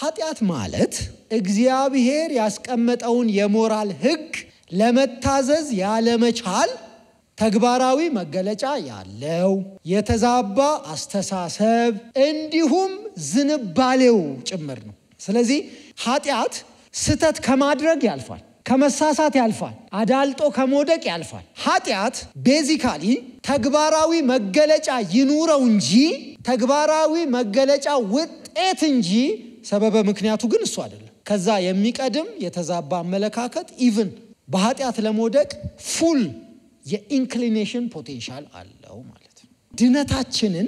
ኃጢአት ማለት እግዚአብሔር ያስቀመጠውን የሞራል ህግ ለመታዘዝ ያለመቻል ተግባራዊ መገለጫ ያለው የተዛባ አስተሳሰብ እንዲሁም ዝንባሌው ጭምር ነው። ስለዚህ ኃጢአት ስተት ከማድረግ ያልፋል፣ ከመሳሳት ያልፋል፣ አዳልጦ ከመውደቅ ያልፋል። ኃጢአት ቤዚካሊ ተግባራዊ መገለጫ ይኑረው እንጂ ተግባራዊ መገለጫ ውጤት እንጂ ሰበበ ምክንያቱ ግን እሱ አይደለም። ከዛ የሚቀድም የተዛባ አመለካከት ኢቭን በኃጢአት ለመውደቅ ፉል የኢንክሊኔሽን ፖቴንሻል አለው ማለት ነው። ድነታችንን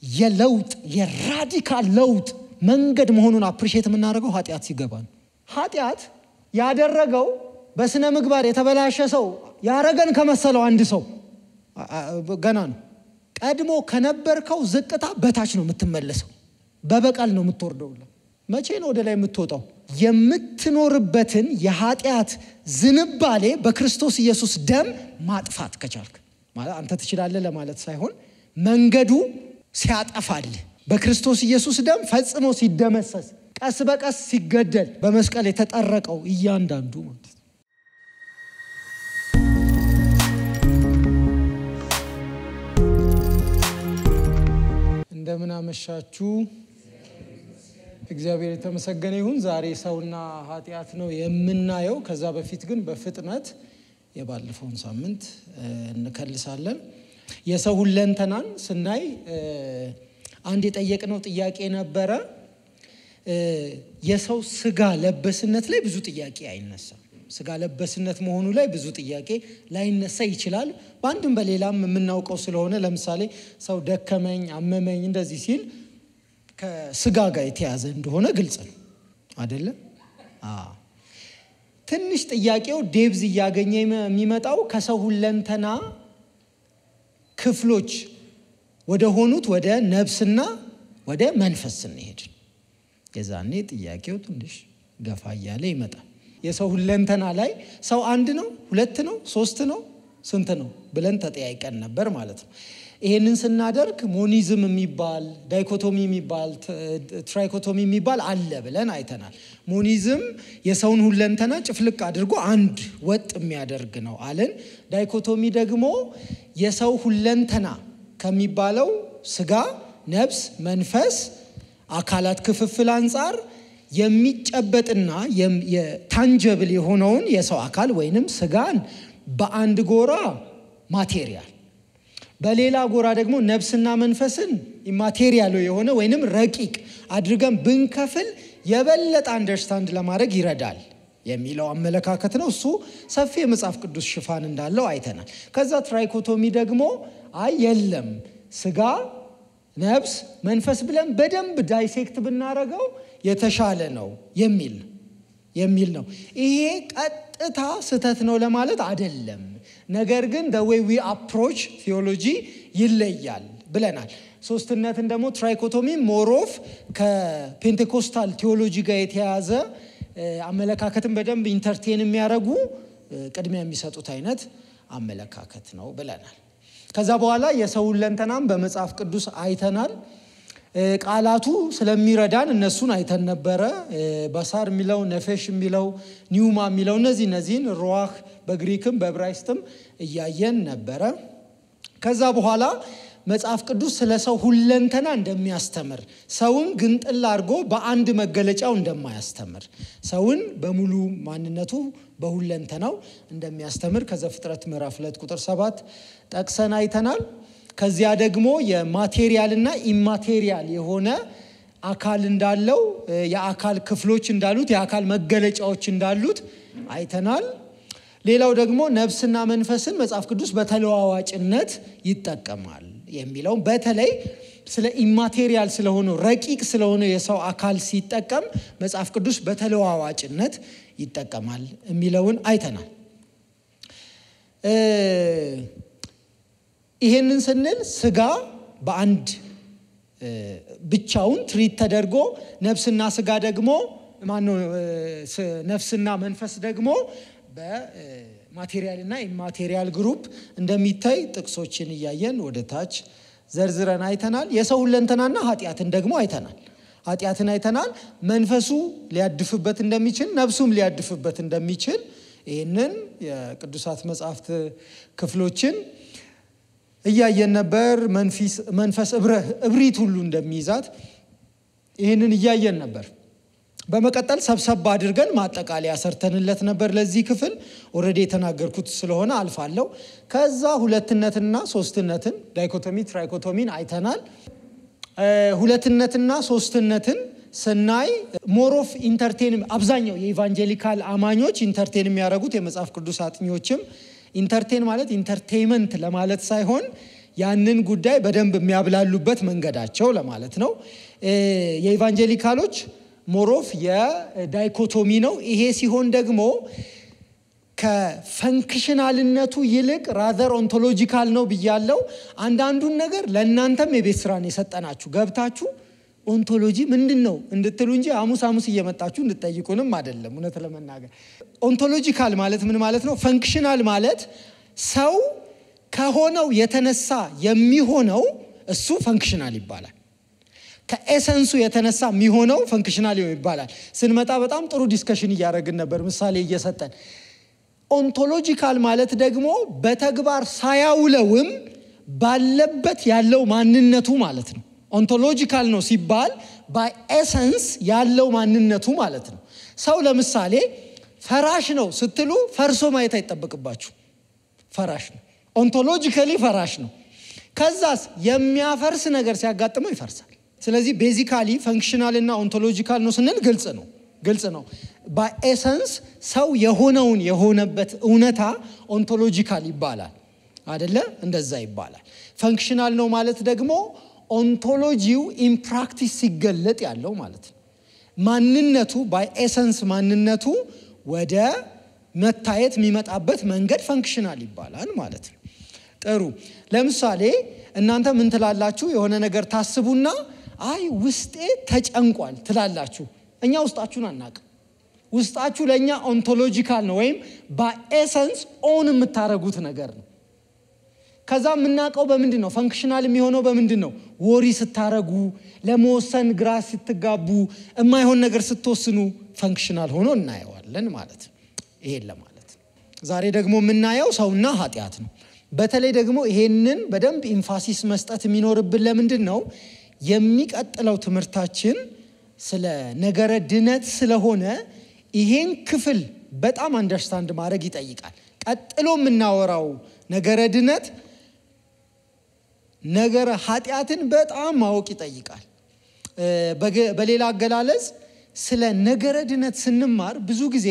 የለውጥ የራዲካል ለውጥ መንገድ መሆኑን አፕሪሺየት የምናደርገው ኃጢአት ሲገባ ነው። ኃጢአት ያደረገው በስነ ምግባር የተበላሸ ሰው ያረገን ከመሰለው አንድ ሰው ገና ነው። ቀድሞ ከነበርከው ዝቅታ በታች ነው የምትመለሰው፣ በበቀል ነው የምትወርደው። መቼ ነው ወደ ላይ የምትወጣው? የምትኖርበትን የኃጢአት ዝንባሌ በክርስቶስ ኢየሱስ ደም ማጥፋት ከቻልክ ማለት አንተ ትችላለህ ለማለት ሳይሆን መንገዱ ሲያጠፋል በክርስቶስ ኢየሱስ ደም ፈጽሞ ሲደመሰስ ቀስ በቀስ ሲገደል በመስቀል የተጠረቀው እያንዳንዱ ማለት ነው። እንደምን አመሻችሁ። እግዚአብሔር የተመሰገነ ይሁን። ዛሬ ሰውና ኃጢአት ነው የምናየው። ከዛ በፊት ግን በፍጥነት የባለፈውን ሳምንት እንከልሳለን። የሰው ሁለንተናን ስናይ አንድ የጠየቅነው ጥያቄ ነበረ። የሰው ስጋ ለበስነት ላይ ብዙ ጥያቄ አይነሳም። ስጋ ለበስነት መሆኑ ላይ ብዙ ጥያቄ ላይነሳ ይችላል። በአንድም በሌላም የምናውቀው ስለሆነ ለምሳሌ ሰው ደከመኝ አመመኝ እንደዚህ ሲል ከስጋ ጋር የተያዘ እንደሆነ ግልጽ ነው አይደለም? ትንሽ ጥያቄው ዴብዝ እያገኘ የሚመጣው ከሰው ሁለንተና ክፍሎች ወደ ሆኑት ወደ ነፍስና ወደ መንፈስ ስንሄድ የዛኔ ጥያቄው ትንሽ ገፋ እያለ ይመጣል። የሰው ሁለንተና ላይ ሰው አንድ ነው፣ ሁለት ነው፣ ሶስት ነው፣ ስንት ነው ብለን ተጠያይቀን ነበር ማለት ነው። ይሄንን ስናደርግ ሞኒዝም የሚባል ዳይኮቶሚ የሚባል ትራይኮቶሚ የሚባል አለ ብለን አይተናል። ሞኒዝም የሰውን ሁለንተና ጭፍልቅ አድርጎ አንድ ወጥ የሚያደርግ ነው አለን። ዳይኮቶሚ ደግሞ የሰው ሁለንተና ከሚባለው ስጋ፣ ነፍስ፣ መንፈስ አካላት ክፍፍል አንፃር የሚጨበጥና የታንጀብል የሆነውን የሰው አካል ወይንም ስጋን በአንድ ጎራ ማቴሪያል፣ በሌላ ጎራ ደግሞ ነፍስና መንፈስን ኢማቴሪያል የሆነ ወይንም ረቂቅ አድርገን ብንከፍል የበለጠ አንደርስታንድ ለማድረግ ይረዳል የሚለው አመለካከት ነው። እሱ ሰፊ የመጽሐፍ ቅዱስ ሽፋን እንዳለው አይተናል። ከዛ ትራይኮቶሚ ደግሞ የለም ስጋ፣ ነፍስ፣ መንፈስ ብለን በደንብ ዳይሴክት ብናረገው የተሻለ ነው የሚል ነው። ይሄ ቀጥታ ስተት ነው ለማለት አይደለም። ነገር ግን the way we approach theology ይለያል ብለናል። ሶስትነትን ደግሞ ትራይኮቶሚ ሞሮፍ ከፔንቴኮስታል ቴዎሎጂ ጋር የተያዘ አመለካከትን በደንብ ኢንተርቴን የሚያረጉ ቅድሚያ የሚሰጡት አይነት አመለካከት ነው ብለናል። ከዛ በኋላ የሰው ሁለንተናም በመጽሐፍ ቅዱስ አይተናል። ቃላቱ ስለሚረዳን እነሱን አይተን ነበረ። በሳር የሚለው ነፌሽ የሚለው ኒውማ የሚለው እነዚህን ሩዋህ በግሪክም በዕብራይስጥም እያየን ነበረ። ከዛ በኋላ መጽሐፍ ቅዱስ ስለ ሰው ሁለንተና እንደሚያስተምር፣ ሰውን ግንጥል አድርጎ በአንድ መገለጫው እንደማያስተምር፣ ሰውን በሙሉ ማንነቱ በሁለንተናው እንደሚያስተምር ከዘፍጥረት ምዕራፍ 2 ቁጥር 7 ጠቅሰን አይተናል። ከዚያ ደግሞ የማቴሪያልና ኢማቴሪያል የሆነ አካል እንዳለው፣ የአካል ክፍሎች እንዳሉት፣ የአካል መገለጫዎች እንዳሉት አይተናል። ሌላው ደግሞ ነፍስና መንፈስን መጽሐፍ ቅዱስ በተለዋዋጭነት ይጠቀማል የሚለው በተለይ ስለ ኢማቴሪያል ስለሆነው ረቂቅ ስለሆነው የሰው አካል ሲጠቀም መጽሐፍ ቅዱስ በተለዋዋጭነት ይጠቀማል የሚለውን አይተናል። ይሄንን ስንል ስጋ በአንድ ብቻውን ትሪት ተደርጎ ነፍስና ስጋ ደግሞ ነፍስና መንፈስ ደግሞ በማቴሪያልና ኢማቴሪያል ግሩፕ እንደሚታይ ጥቅሶችን እያየን ወደ ታች ዘርዝረን አይተናል። የሰው ሁለንተናና ኃጢአትን ደግሞ አይተናል። ኃጢአትን አይተናል። መንፈሱ ሊያድፍበት እንደሚችል ነፍሱም ሊያድፍበት እንደሚችል ይሄንን የቅዱሳት መጻሕፍት ክፍሎችን እያየን ነበር። መንፈስ እብሪት ሁሉ እንደሚይዛት ይሄንን እያየን ነበር። በመቀጠል ሰብሰብ አድርገን ማጠቃለያ ሰርተንለት ነበር። ለዚህ ክፍል ኦሬዲ የተናገርኩት ስለሆነ አልፋለሁ። ከዛ ሁለትነትና ሶስትነትን ዳይኮቶሚ ትራይኮቶሚን አይተናል። ሁለትነትና ሶስትነትን ስናይ ሞር ኦፍ ኢንተርቴን አብዛኛው የኢቫንጀሊካል አማኞች ኢንተርቴን የሚያደርጉት የመጽሐፍ ቅዱስ አጥኚዎችም ኢንተርቴን ማለት ኢንተርቴይንመንት ለማለት ሳይሆን ያንን ጉዳይ በደንብ የሚያብላሉበት መንገዳቸው ለማለት ነው። የኢቫንጀሊካሎች ሞር ኦፍ የዳይኮቶሚ ነው። ይሄ ሲሆን ደግሞ ከፈንክሽናልነቱ ይልቅ ራዘር ኦንቶሎጂካል ነው ብያለው። አንዳንዱን ነገር ለእናንተም የቤት ስራን የሰጠናችሁ ገብታችሁ ኦንቶሎጂ ምንድነው እንድትሉ እንጂ ሐሙስ እየመጣችሁ እንድትጠይቁንም አይደለም። እውነት ለመናገር ኦንቶሎጂካል ማለት ምን ማለት ነው? ፈንክሽናል ማለት ሰው ከሆነው የተነሳ የሚሆነው እሱ ፈንክሽናል ይባላል። ከኤሰንሱ የተነሳ የሚሆነው ፈንክሽናል ይባላል። ስንመጣ በጣም ጥሩ ዲስከሽን እያደረግን ነበር፣ ምሳሌ እየሰጠን። ኦንቶሎጂካል ማለት ደግሞ በተግባር ሳያውለውም ባለበት ያለው ማንነቱ ማለት ነው። ኦንቶሎጂካል ነው ሲባል በኤሰንስ ያለው ማንነቱ ማለት ነው። ሰው ለምሳሌ ፈራሽ ነው ስትሉ ፈርሶ ማየት አይጠበቅባችሁ። ፈራሽ ነው፣ ኦንቶሎጂካሊ ፈራሽ ነው። ከዛስ የሚያፈርስ ነገር ሲያጋጥመው ይፈርሳል። ስለዚህ ቤዚካሊ ፈንክሽናል እና ኦንቶሎጂካል ነው ስንል ግልጽ ነው። በኤሰንስ ሰው የሆነበት እውነታ ኦንቶሎጂካል ይባላል አይደለ? እንደዛ ይባላል። ፈንክሽናል ነው ማለት ደግሞ ኦንቶሎጂው ኢን ፕራክቲስ ሲገለጥ ያለው ማለት ነው። ማንነቱ በኤሰንስ ማንነቱ ወደ መታየት የሚመጣበት መንገድ ፈንክሽናል ይባላል ማለት ነው። ጥሩ። ለምሳሌ እናንተ ምን ትላላችሁ? የሆነ ነገር ታስቡና አይ ውስጤ ተጨንቋል ትላላችሁ። እኛ ውስጣችሁን አናውቅም። ውስጣችሁ ለኛ ኦንቶሎጂካል ነው ወይም በኤሰንስ ኦን የምታረጉት ነገር ነው። ከዛ የምናውቀው በምንድነው? ፈንክሽናል የሚሆነው በምንድነው? ወሪ ስታረጉ፣ ለመወሰን ግራ ስትጋቡ፣ የማይሆን ነገር ስትወስኑ ፈንክሽናል ሆኖ እናየዋለን ማለት ነው። ይሄን ለማለት ዛሬ ደግሞ የምናየው ሰውና ኃጢአት ነው። በተለይ ደግሞ ይሄንን በደንብ ኢንፋሲስ መስጠት የሚኖርብን ለምንድነው? የሚቀጥለው ትምህርታችን ስለ ነገረ ድነት ስለሆነ ይሄን ክፍል በጣም አንደርስታንድ ማድረግ ይጠይቃል። ቀጥሎ የምናወራው ነገረ ድነት ነገረ ኃጢአትን በጣም ማወቅ ይጠይቃል። በሌላ አገላለጽ ስለ ነገረ ድነት ስንማር ብዙ ጊዜ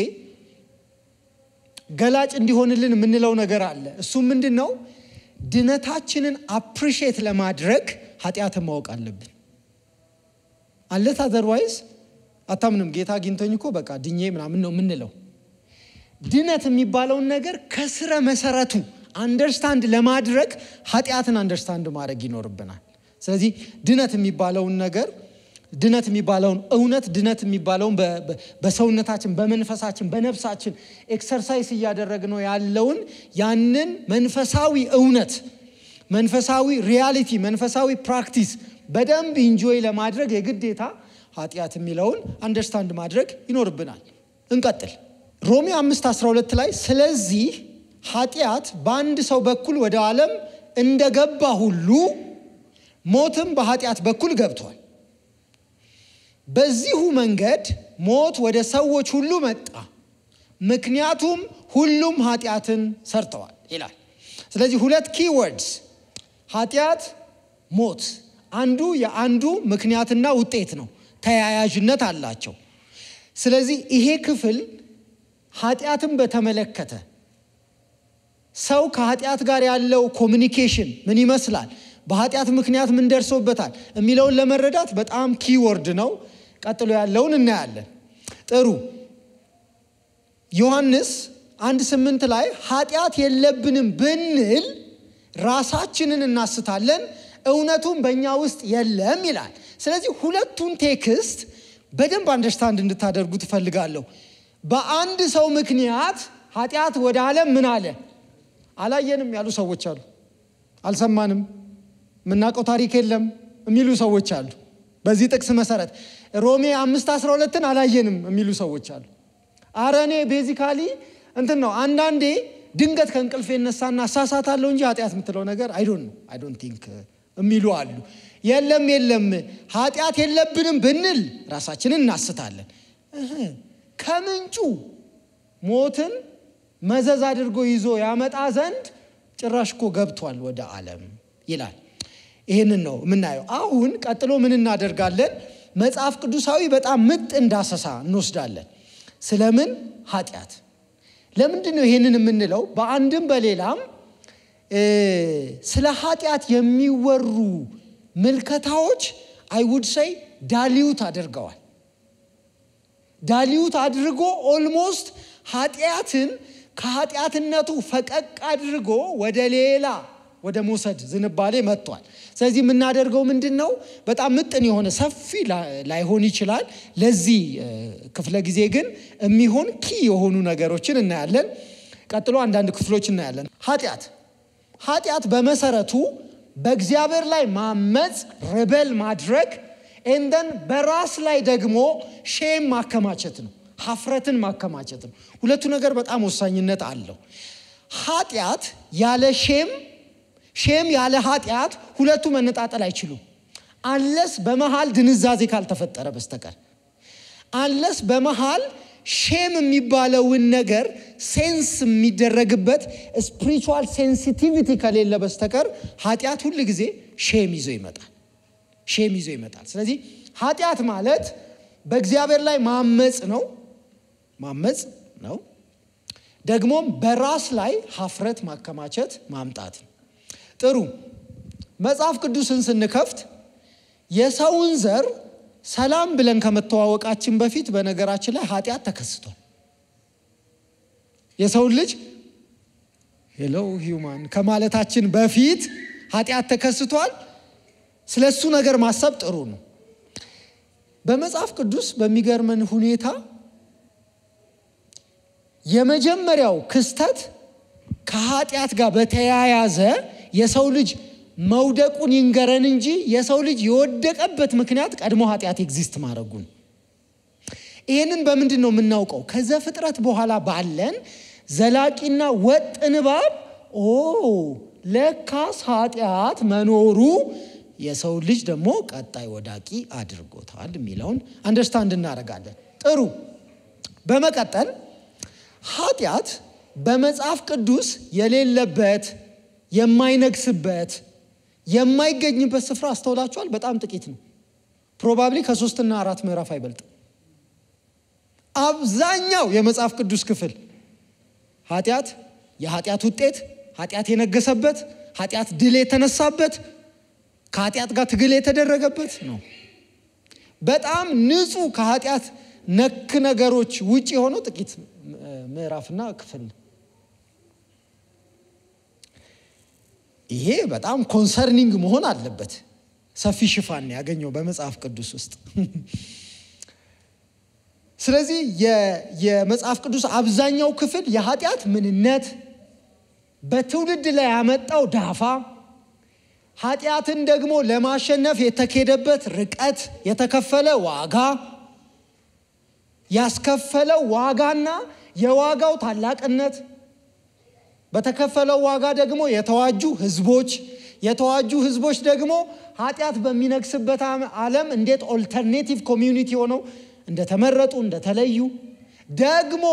ገላጭ እንዲሆንልን የምንለው ነገር አለ። እሱ ምንድነው? ድነታችንን አፕሪሺየት ለማድረግ ኃጢአትን ማወቅ አለብን። አለታ አዘርዋይስ አታምንም። ጌታ አግኝቶኝ እኮ በቃ ድኜ ምናምን ነው የምንለው። ድነት የሚባለውን ነገር ከስረ መሰረቱ አንደርስታንድ ለማድረግ ኃጢአትን አንደርስታንድ ማድረግ ይኖርብናል። ስለዚህ ድነት የሚባለውን ነገር ድነት የሚባለውን እውነት ድነት የሚባለውን በሰውነታችን በመንፈሳችን በነፍሳችን ኤክሰርሳይዝ እያደረግነው ያለውን ያንን መንፈሳዊ እውነት መንፈሳዊ ሪያሊቲ መንፈሳዊ ፕራክቲስ በደንብ ኢንጆይ ለማድረግ የግዴታ ኃጢአት የሚለውን አንደርስታንድ ማድረግ ይኖርብናል። እንቀጥል። ሮሜ 5:12 ላይ ስለዚህ ኃጢአት በአንድ ሰው በኩል ወደ ዓለም እንደገባ ሁሉ ሞትም በኃጢአት በኩል ገብቷል። በዚሁ መንገድ ሞት ወደ ሰዎች ሁሉ መጣ፣ ምክንያቱም ሁሉም ኃጢአትን ሰርተዋል ይላል። ስለዚህ ሁለት ኪወርድስ ኃጢአት፣ ሞት አንዱ የአንዱ ምክንያትና ውጤት ነው፣ ተያያዥነት አላቸው። ስለዚህ ይሄ ክፍል ኃጢአትን በተመለከተ ሰው ከኃጢአት ጋር ያለው ኮሚኒኬሽን ምን ይመስላል፣ በኃጢአት ምክንያት ምን ደርሶበታል የሚለውን ለመረዳት በጣም ኪወርድ ነው። ቀጥሎ ያለውን እናያለን። ጥሩ። ዮሐንስ 1:8 ላይ ኃጢአት የለብንም ብንል ራሳችንን እናስታለን፣ እውነቱም በእኛ ውስጥ የለም ይላል። ስለዚህ ሁለቱን ቴክስት በደንብ አንደርስታንድ እንድታደርጉ ትፈልጋለሁ። በአንድ ሰው ምክንያት ኃጢአት ወደ ዓለም ምን አለ? አላየንም ያሉ ሰዎች አሉ። አልሰማንም፣ ምናቀው ታሪክ የለም የሚሉ ሰዎች አሉ። በዚህ ጥቅስ መሰረት ሮሜ 5:12ን አላየንም የሚሉ ሰዎች አሉ። አረኔ ቤዚካሊ እንትን ነው አንዳንዴ ድንገት ከእንቅልፌ እነሳና አሳሳታለሁ እንጂ ኃጢአት የምትለው ነገር አይ ዶንት ቲንክ የሚሉ አሉ። የለም ኃጢአት የለብንም ብንል ራሳችንን እናስታለን። ከምንጩ ሞትን መዘዝ አድርጎ ይዞ ያመጣ ዘንድ ጭራሽኮ ገብቷል ወደ ዓለም ይላል። ይሄንን ነው የምናየው። አሁን ቀጥሎ ምን እናደርጋለን? መጽሐፍ ቅዱሳዊ በጣም ምጥ እንዳሰሳ እንወስዳለን። ስለምን ኃጢአት ለምንድን ነው ይሄንን የምንለው? በአንድም በሌላም ስለ ኃጢአት የሚወሩ ምልከታዎች አይ ውድ ሴይ ዳሊዩት አድርገዋል። ዳሊዩት አድርጎ ኦልሞስት ኃጢአትን ከኃጢአትነቱ ፈቀቅ አድርጎ ወደ ሌላ ወደ መውሰድ ዝንባሌ መጥቷል። ስለዚህ የምናደርገው ምንድነው? በጣም ምጥን የሆነ ሰፊ ላይሆን ይችላል። ለዚህ ክፍለ ጊዜ ግን የሚሆን ኪ የሆኑ ነገሮችን እናያለን። ቀጥሎ አንዳንድ ክፍሎች እናያለን። ኃጢአት በመሰረቱ በእግዚአብሔር ላይ ማመጽ ሪቤል ማድረግ እንደን በራስ ላይ ደግሞ ሼም ማከማቸት ነው። ሀፍረትን ማከማቸት ነው። ሁለቱ ነገር በጣም ወሳኝነት አለው። ኃጢአት ያለ ሼም ያለ ኃጢአት ሁለቱ መነጣጠል አይችሉም። አንለስ በመሃል ድንዛዜ ካልተፈጠረ በስተቀር አንለስ በመሃል ሼም የሚባለውን ነገር ሴንስ የሚደረግበት ስፒሪቹዋል ሴንሲቲቪቲ ከሌለ በስተቀር ኃጢአት ሁሉ ጊዜ ሼም ይዞ ይመጣል። ስለዚህ ኃጢአት ማለት በእግዚአብሔር ላይ ማመጽ ነው። ደግሞም በራስ ላይ ሀፍረት ማከማቸት ማምጣት። ጥሩ መጽሐፍ ቅዱስን ስንከፍት የሰውን ዘር ሰላም ብለን ከመተዋወቃችን በፊት በነገራችን ላይ ኃጢአት ተከስቷል። የሰው ልጅ ሄሎ ሂዩማን ከማለታችን በፊት ኃጢአት ተከስቷል። ስለሱ ነገር ማሰብ ጥሩ ነው። በመጽሐፍ ቅዱስ በሚገርመን ሁኔታ የመጀመሪያው ክስተት ከኃጢአት ጋር በተያያዘ የሰው ልጅ መውደቁን ይንገረን እንጂ የሰው ልጅ የወደቀበት ምክንያት ቀድሞ ኃጢአት ኤግዚስት ማድረጉን። ይሄንን በምንድን ነው የምናውቀው? ከዘፍጥረት በኋላ ባለን ዘላቂና ወጥ ንባብ ለካስ ኃጢአት መኖሩ የሰው ልጅ ደግሞ ቀጣይ ወዳቂ አድርጎታል የሚለውን አንደርስታንድ እናደርጋለን። ጥሩ በመቀጠል ኃጢአት በመጽሐፍ ቅዱስ የሌለበት የማይነግስበት የማይገኝበት ስፍራ አስተውላችኋል? በጣም ጥቂት ነው። ፕሮባብሊ ከ3 እና 4 ምዕራፍ አይበልጥም። አብዛኛው የመጽሐፍ ቅዱስ ክፍል የኃጢአት ውጤት፣ ኃጢአት የነገሰበት፣ ኃጢአት ድል የተነሳበት፣ ከኃጢአት ጋር ትግል የተደረገበት ነው። በጣም ንጹህ ከኃጢአት ነክ ነገሮች ውጪ ሆኖ ጥቂት ምዕራፍና ክፍል። ይሄ በጣም ኮንሰርኒንግ መሆን አለበት። ሰፊ ሽፋን ያገኘው በመጽሐፍ ቅዱስ ውስጥ። ስለዚህ የመጽሐፍ ቅዱስ አብዛኛው ክፍል የኃጢአት ምንነት፣ በትውልድ ላይ ያመጣው ዳፋ፣ ኃጢአትን ደግሞ ለማሸነፍ የተኬደበት ርቀት፣ የተከፈለ ዋጋ፣ ያስከፈለው ዋጋና የዋጋው ታላቅነት፣ በተከፈለው ዋጋ ደግሞ የተዋጁ ህዝቦች ደግሞ ኃጢአት በሚነግስበት ዓለም እንዴት ኦልተርኔቲቭ ኮሚዩኒቲ ሆነው እንደተመረጡ እንደተለዩ፣ ደግሞ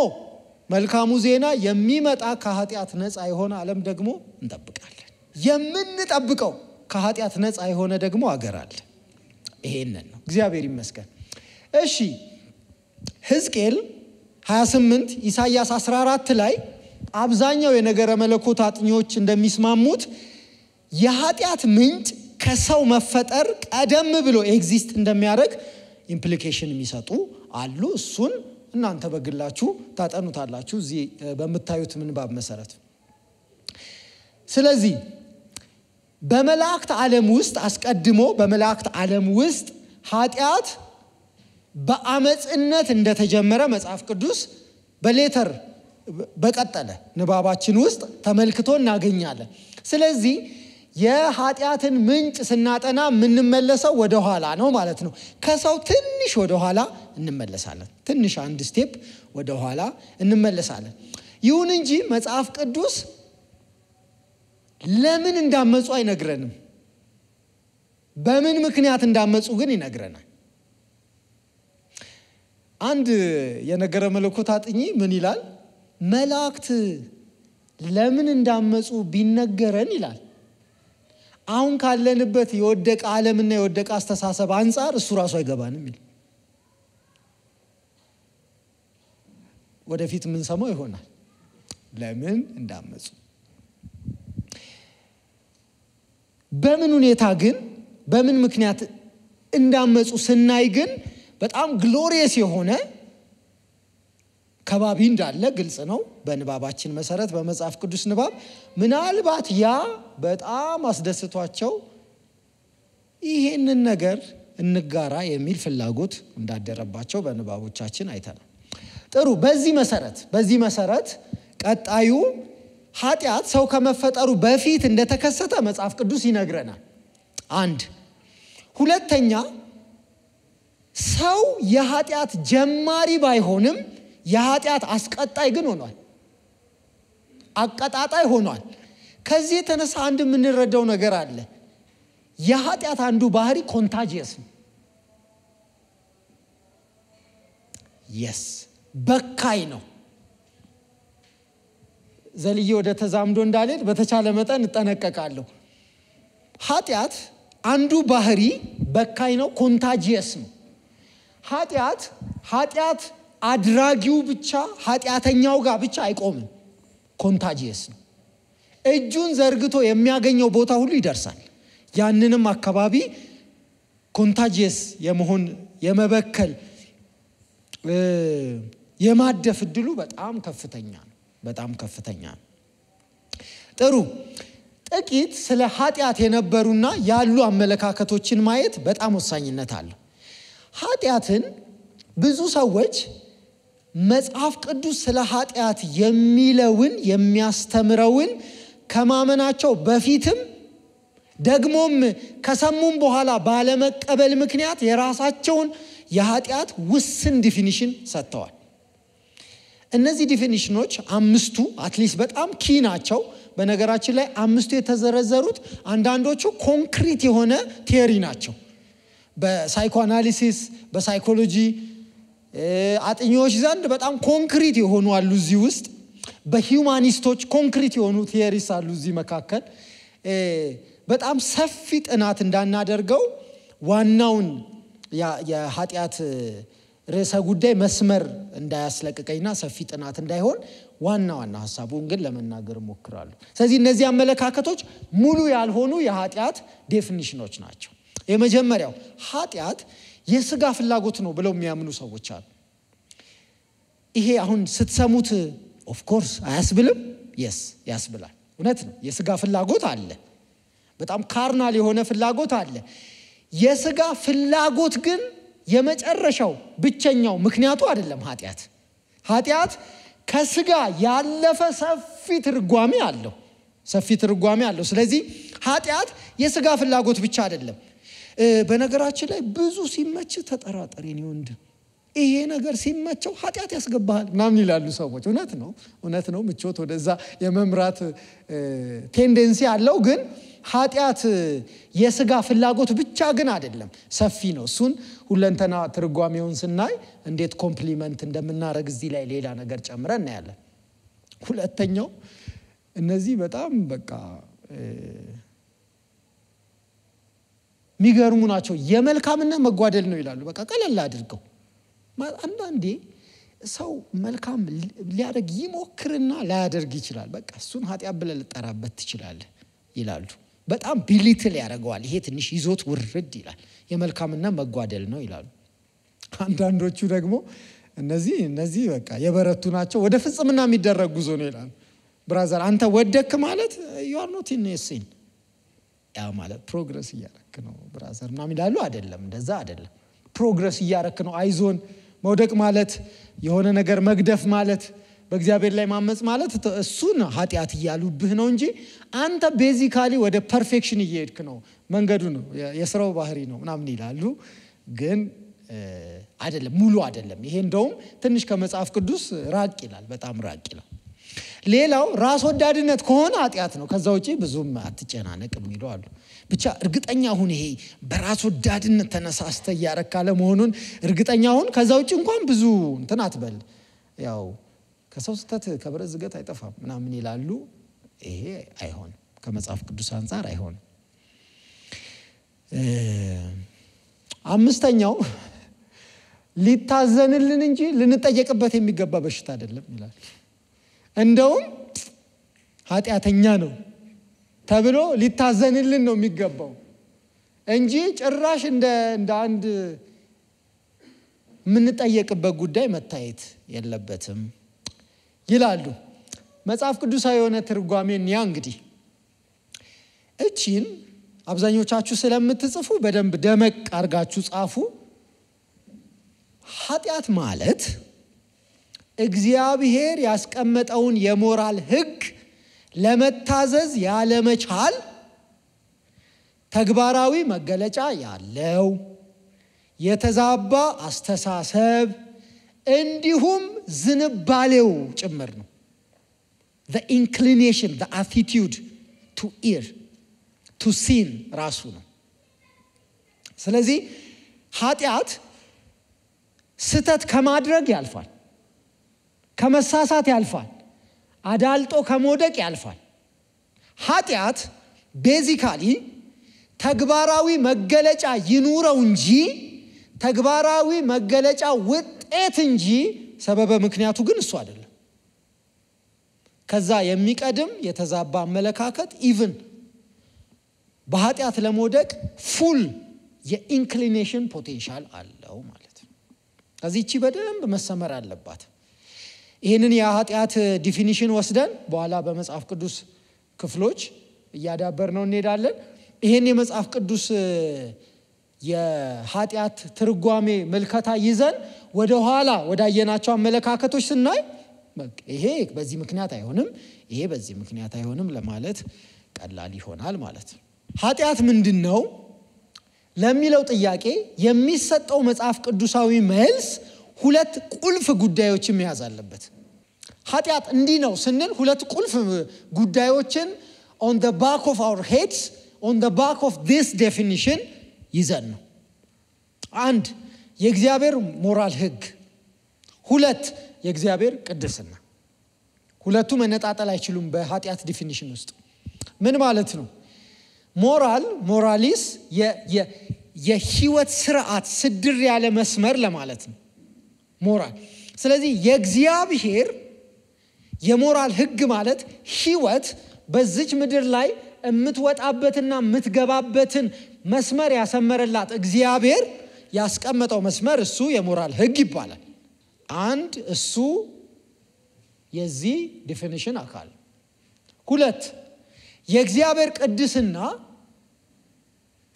መልካሙ ዜና የሚመጣ ከኃጢአት ነፃ የሆነ ዓለም ደግሞ እንጠብቃለን። የምንጠብቀው ከኃጢአት ነፃ የሆነ ደግሞ አገር አለ። ይሄንን ነው። እግዚአብሔር ይመስገን። እሺ ሕዝቅኤል 28 ኢሳይያስ 14 ላይ አብዛኛው የነገረ መለኮት አጥኚዎች እንደሚስማሙት የኃጢአት ምንጭ ከሰው መፈጠር ቀደም ብሎ ኤግዚስት እንደሚያደርግ ኢምፕሊኬሽን የሚሰጡ አሉ። እሱን እናንተ በግላችሁ ታጠኑታላችሁ እዚህ በመታዩት ምንባብ መሰረት። ስለዚህ በመላእክት ዓለም ውስጥ አስቀድሞ በመላእክት ዓለም ውስጥ ኃጢአት በአመጽነት እንደተጀመረ መጽሐፍ ቅዱስ በሌተር በቀጠለ ንባባችን ውስጥ ተመልክቶ እናገኛለን። ስለዚህ የኃጢአትን ምንጭ ስናጠና የምንመለሰው ወደ ኋላ ነው ማለት ነው። ከሰው ትንሽ ወደ ኋላ እንመለሳለን። ትንሽ አንድ ስቴፕ ወደ ኋላ እንመለሳለን። ይሁን እንጂ መጽሐፍ ቅዱስ ለምን እንዳመጹ አይነግረንም። በምን ምክንያት እንዳመጹ ግን ይነግረናል። አንድ የነገረ መለኮት አጥኚ ምን ይላል? መላእክት ለምን እንዳመጹ ቢነገረን ይላል አሁን ካለንበት የወደቀ ዓለምና የወደቀ አስተሳሰብ አንፃር እሱ ራሱ አይገባንም ይላል። ወደፊት ምን ሰማው ይሆናል ለምን እንዳመጹ። በምን ሁኔታ ግን በምን ምክንያት እንዳመጹ ስናይ ግን በጣም ግሎሪየስ የሆነ ከባቢ እንዳለ ግልጽ ነው። በንባባችን መሰረት በመጽሐፍ ቅዱስ ንባብ ምናልባት ያ በጣም አስደስቷቸው ይሄንን ነገር እንጋራ የሚል ፍላጎት እንዳደረባቸው በንባቦቻችን አይተናል። ጥሩ። በዚህ መሰረት ቀጣዩ ኃጢአት ሰው ከመፈጠሩ በፊት እንደተከሰተ መጽሐፍ ቅዱስ ይነግረናል። አንድ። ሁለተኛ ሰው የኃጢአት ጀማሪ ባይሆንም የኃጢአት አስቀጣይ ግን ሆኗል። አቀጣጣይ ሆኗል። ከዚህ የተነሳ አንድ የምንረዳው ነገር አለ። የኃጢአት አንዱ ባህሪ ኮንታጂየስ ነው። በካይ ነው። ዘልዬ ወደ ተዛምዶ እንዳልሄድ በተቻለ መጠን እጠነቀቃለሁ። ኃጢአት አንዱ ባህሪ በካይ ነው፣ ኮንታጂየስ ነው። ኃጢአት አድራጊው ብቻ ኃጢአተኛው ጋር ብቻ አይቆምም። ኮንታጂየስ ነው። እጁን ዘርግቶ የሚያገኘው ቦታ ሁሉ ይደርሳል። ያንንም አካባቢ ኮንታጂየስ የመሆን የመበከል የማደፍ እድሉ በጣም ከፍተኛ ነው። ጥሩ። ጥቂት ስለ ኃጢአት የነበሩና ያሉ አመለካከቶችን ማየት በጣም ወሳኝነት አለው። ኃጢአትን ብዙ ሰዎች መጽሐፍ ቅዱስ ስለ ኃጢአት የሚያስተምረውን ከማመናቸው በፊትም ደግሞም ከሰሙም በኋላ ባለመቀበል ምክንያት የራሳቸውን የኃጢአት ውስን ዲፊኒሽን ሰጥተዋል። እነዚህ ዲፊኒሽኖች አምስቱ አትሊስት በጣም ኪ ናቸው። በነገራችን ላይ አምስቱ የተዘረዘሩት አንዳንዶቹ ኮንክሪት የሆነ ቲዮሪ ናቸው። በሳይኮአናሊሲስ በሳይኮሎጂ አጥኚዎች ዘንድ በጣም ኮንክሪት የሆኑ አሉ እዚህ ውስጥ። በሂዩማኒስቶች ኮንክሪት የሆኑ ቲዮሪስ አሉ እዚህ መካከል። በጣም ሰፊ ጥናት እንዳናደርገው ዋናውን የኃጢአት ርዕሰ ጉዳይ መስመር እንዳያስለቅቀኝና ሰፊ ጥናት እንዳይሆን ዋና ሐሳቡን ግን ለመናገር ሞክራለሁ። ስለዚህ እነዚህ አመለካከቶች ሙሉ ያልሆኑ የኃጢአት ዴፊኒሽኖች ናቸው። የመጀመሪያው ኃጢአት የሥጋ ፍላጎት ነው ብለው የሚያምኑ ሰዎች አሉ። ይሄ አሁን ስትሰሙት ኦፍ ኮርስ አያስብልም? ያስብላል። እውነት ነው። የሥጋ ፍላጎት አለ። በጣም ካርናል የሆነ ፍላጎት አለ። የሥጋ ፍላጎት ግን የመጨረሻው ብቸኛው ምክንያቱ አይደለም። ኃጢአት ከሥጋ ያለፈ ሰፊ ትርጓሜ አለው። ስለዚህ ኃጢአት የሥጋ ፍላጎት ብቻ አይደለም። በነገራችን ላይ ብዙ ሲመች ተጠራጠሪ ነው ወንድም፣ ይሄ ነገር ሲመቸው ኃጢአት ያስገባሃል ምናምን ይላሉ ሰዎች። እውነት ነው። ምቾት ወደዛ የመምራት ቴንደንሲ አለው። ግን ኃጢአት የሥጋ ፍላጎት ብቻ ግን አይደለም፣ ሰፊ ነው። እሱን ሁለንተና ትርጓሜውን ስናይ እንዴት ኮምፕሊመንት እንደምናረግ እዚህ ላይ ሌላ ነገር ጨምረን እናያለን። ሁለተኛው እነዚህ በጣም በቃ የሚገርሙ ናቸው። የመልካምና መጓደል ነው ይላሉ። በቃ ቀለል አድርገው አንዳንዴ ሰው መልካም ሊያደርግ ይሞክርና ላያደርግ ይችላል። በቃ እሱን ኃጢአት ብለህ ልጠራበት ትችላለህ ይላሉ። በጣም ቢሊትል ያደርገዋል። ይሄ ትንሽ ይዞት ውርድ ይላል። የመልካምና መጓደል ነው ይላሉ። አንዳንዶቹ ደግሞ እነዚህ በቃ የበረቱ ናቸው፣ ወደ ፍጽምና የሚደረግ ጉዞ ነው ይላሉ። ብራዘር አንተ ወደክ ማለት you are not in a sin ያ ማለት ፕሮግረስ እያረክ ነው ብራዘር ምናምን ይላሉ። አይደለም፣ እንደዛ አይደለም። ፕሮግረስ እያረክ ነው። አይዞን። መውደቅ ማለት የሆነ ነገር መግደፍ ማለት በእግዚአብሔር ላይ ማመጽ ማለት እሱን ኃጢአት ይያሉብህ ነው እንጂ አንተ ቤዚካሊ ወደ ፐርፌክሽን እየሄድክ ነው መንገዱ ነው የሥራው ባህሪ ነው ምናምን ይላሉ ግን አይደለም ሙሉ አይደለም ይሄ እንደውም ትንሽ ከመጽሐፍ ቅዱስ ራቅ ይላል በጣም ራቅ ይላል ሌላው ራስ ወዳድነት ከሆነ ኃጢአት ነው ከዛው እጪ ብዙም አትጨናነቅ የሚሉ አሉ ብቻ እርግጠኛ ሁን ይሄ በራስ ወዳድነት ተነሳስተ ያረካለ መሆኑን እርግጠኛ ሁን ከዛው እጪ እንኳን ብዙ እንትን አትበል ያው ከሰው ስተት ከብረት ዝገት አይጠፋም ምናምን ይላሉ ይሄ አይሆን ከመጽሐፍ ቅዱስ አንፃር አይሆን አምስተኛው ሊታዘንልን እንጂ ልንጠየቅበት የሚገባ በሽታ አይደለም ይላል እንደውም ኃጢአተኛ ነው ተብሎ ሊታዘንልን ነው የሚገባው እንጂ ጭራሽ እንደ አንድ ምንጠየቅበት ጉዳይ መታየት የለበትም ይላሉ መጽሐፍ ቅዱሳዊ የሆነ ትርጓሜን ያ እንግዲህ እቺን አብዛኞቻችሁ ስለምትጽፉ በደንብ ደመቅ አርጋችሁ ጻፉ ኃጢአት ማለት እግዚአብሔር ያስቀመጠውን የሞራል ሕግ ለመታዘዝ ያለመቻል ተግባራዊ መገለጫ ያለው የተዛባ አስተሳሰብ እንዲሁም ዝንባሌው ጭምር ነው the inclination the attitude to err to sin ራሱ ነው ስለዚህ ኃጢአት ስተት ከማድረግ ያልፋል ከመሳሳት ያልፋል አዳልጦ ከመውደቅ ያልፋል ኃጢአት ቤዚካሊ ተግባራዊ መገለጫ ይኑረው እንጂ ተግባራዊ መገለጫ ውጤት እንጂ ሰበበ ምክንያቱ ግን እሱ አይደለም ከዛ የሚቀድም የተዛባ አመለካከት ኢቭን በኃጢአት ለመውደቅ ፉል የኢንክሊኔሽን ፖቴንሻል አለው ማለት ነው እዚህቺ በደንብ መሰመር አለባት ይሄንን የኃጢአት ዲፊኒሽን ወስደን በኋላ በመጽሐፍ ቅዱስ ክፍሎች ያዳበርነው እንሄዳለን ይሄን የመጽሐፍ ቅዱስ የኃጢአት ትርጓሜ መልከታ ይዘን ወደ ኋላ ወዳየናቸው አመለካከቶች ስናይ ይሄ በዚህ ምክንያት አይሆንም ይሄ በዚህ ምክንያት አይሆንም ለማለት ቀላል ይሆናል ማለት ነው ኃጢአት ምንድነው ለሚለው ጥያቄ የሚሰጠው መጽሐፍ ቅዱሳዊ መልስ ሁለት ቁልፍ ጉዳዮችን መያዝ አለበት ኃጢአት እንዲህ ነው ስንል ሁለት ቁልፍ ጉዳዮችን on the back of our heads on the back of this definition ይዘን ነው አንድ የእግዚአብሔር ሞራል ሕግ ሁለት የእግዚአብሔር ቅድስና ሁለቱ መነጣጠል አይችሉም በኃጢአት ዲፊኒሽን ውስጥ ምን ማለት ነው ሞራሊስ የህይወት ስርዓት ስድር ያለ መስመር ለማለት ነው ሞራል ስለዚህ የእግዚአብሔር የሞራል ሕግ ማለት ህይወት በዚች ምድር ላይ እምትወጣበትና ምትገባበትን መስመር ያሰመረላት እግዚአብሔር ያስቀመጠው መስመር እሱ የሞራል ሕግ ይባላል አንድ እሱ የዚህ ዲፊኒሽን አካል ሁለት የእግዚአብሔር ቅድስና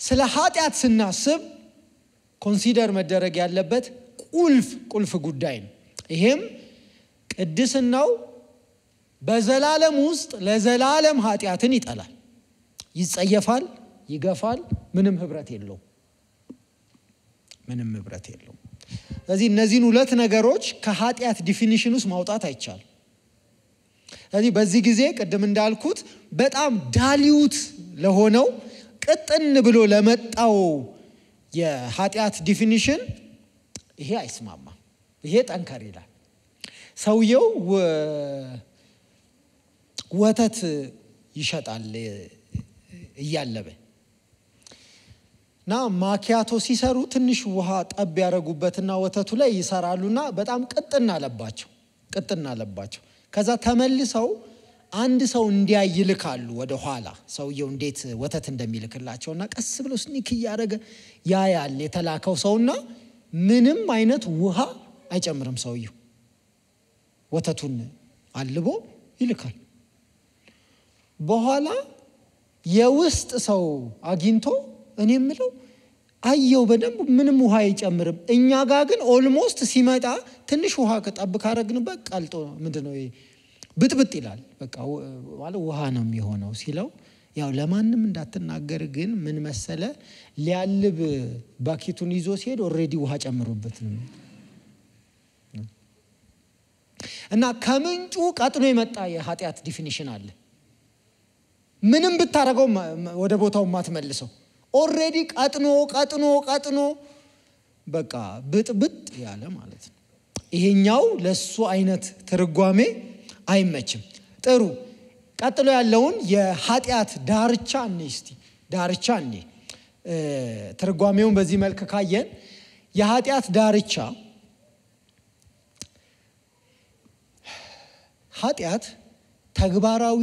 ስለ ኃጢአት ስናስብ ኮንሲደር መደረግ ያለበት ቁልፍ ጉዳይ ነው ይሄም ቅድስናው በዘላለም ውስጥ ለዘላለም ኃጢአትን ይጠላል ይጸየፋል ይገፋል ምንም ህብረት የለውም ስለዚህ እነዚህን ሁለት ነገሮች ከኃጢአት ዲፊኒሽን ውስጥ ማውጣት አይቻልም ስለዚህ በዚህ ጊዜ ቅድም እንዳልኩት በጣም ዳሊዩት ለሆነው ቅጥን ብሎ ለመጣው የኃጢአት ዲፊኒሽን ይሄ አይስማማም ይሄ ጠንከር ይላል ሰውየው ወተት ይሸጣል እያለበ ና ማኪያቶ ሲሰሩ ትንሽ ውሃ ጠብ ያረጉበትና ወተቱ ላይ ይሰራሉና በጣም ቅጥና አለባቸው ከዛ ተመልሰው አንድ ሰው እንዲያይልካሉ ወደ ኋላ ሰውየው እንዴት ወተት እንደሚልክላቸውና ቀስ ብሎ ስኒክ ያረገ ያያል የተላከው ሰውና ምንም አይነት ውሃ አይጨምርም ሰውየው ወተቱን አልቦ ይልካል በኋላ የውስጥ ሰው አግኝቶ እኔ ምለው አየው በደንብ ምንም ውሃ አይጨምርም። እኛ ጋር ግን ኦልሞስት ሲመጣ ትንሽ ውሃ ከጠብ ካረግንበት ቀልጦ ምንድነው ይሄ ብጥብጥ ይላል። በቃ ማለት ውሃ ነው የሚሆነው ሲለው ያው ለማንም እንዳትናገር ግን ምን መሰለ ሊያልብ ባኬቱን ይዞ ሲሄድ ኦሬዲ ውሃ ጨምሮበት ነው እና ከምንጩ ቀጥሎ የመጣ የኃጢአት ዲፊኒሽን አለ። ምንም ብታረገው ወደ ቦታው ማትመልሰው ኦሬዲ ቀጥኖ በቃ ብጥብጥ ያለ ማለት ነው። ይሄኛው ለሱ አይነት ትርጓሜ አይመችም። ጥሩ ቀጥሎ ያለውን የኃጢአት ዳርቻ እንስቲ ዳርቻ እንዴ ትርጓሜውን በዚህ መልክ ካየን የኃጢአት ዳርቻ ኃጢአት ተግባራዊ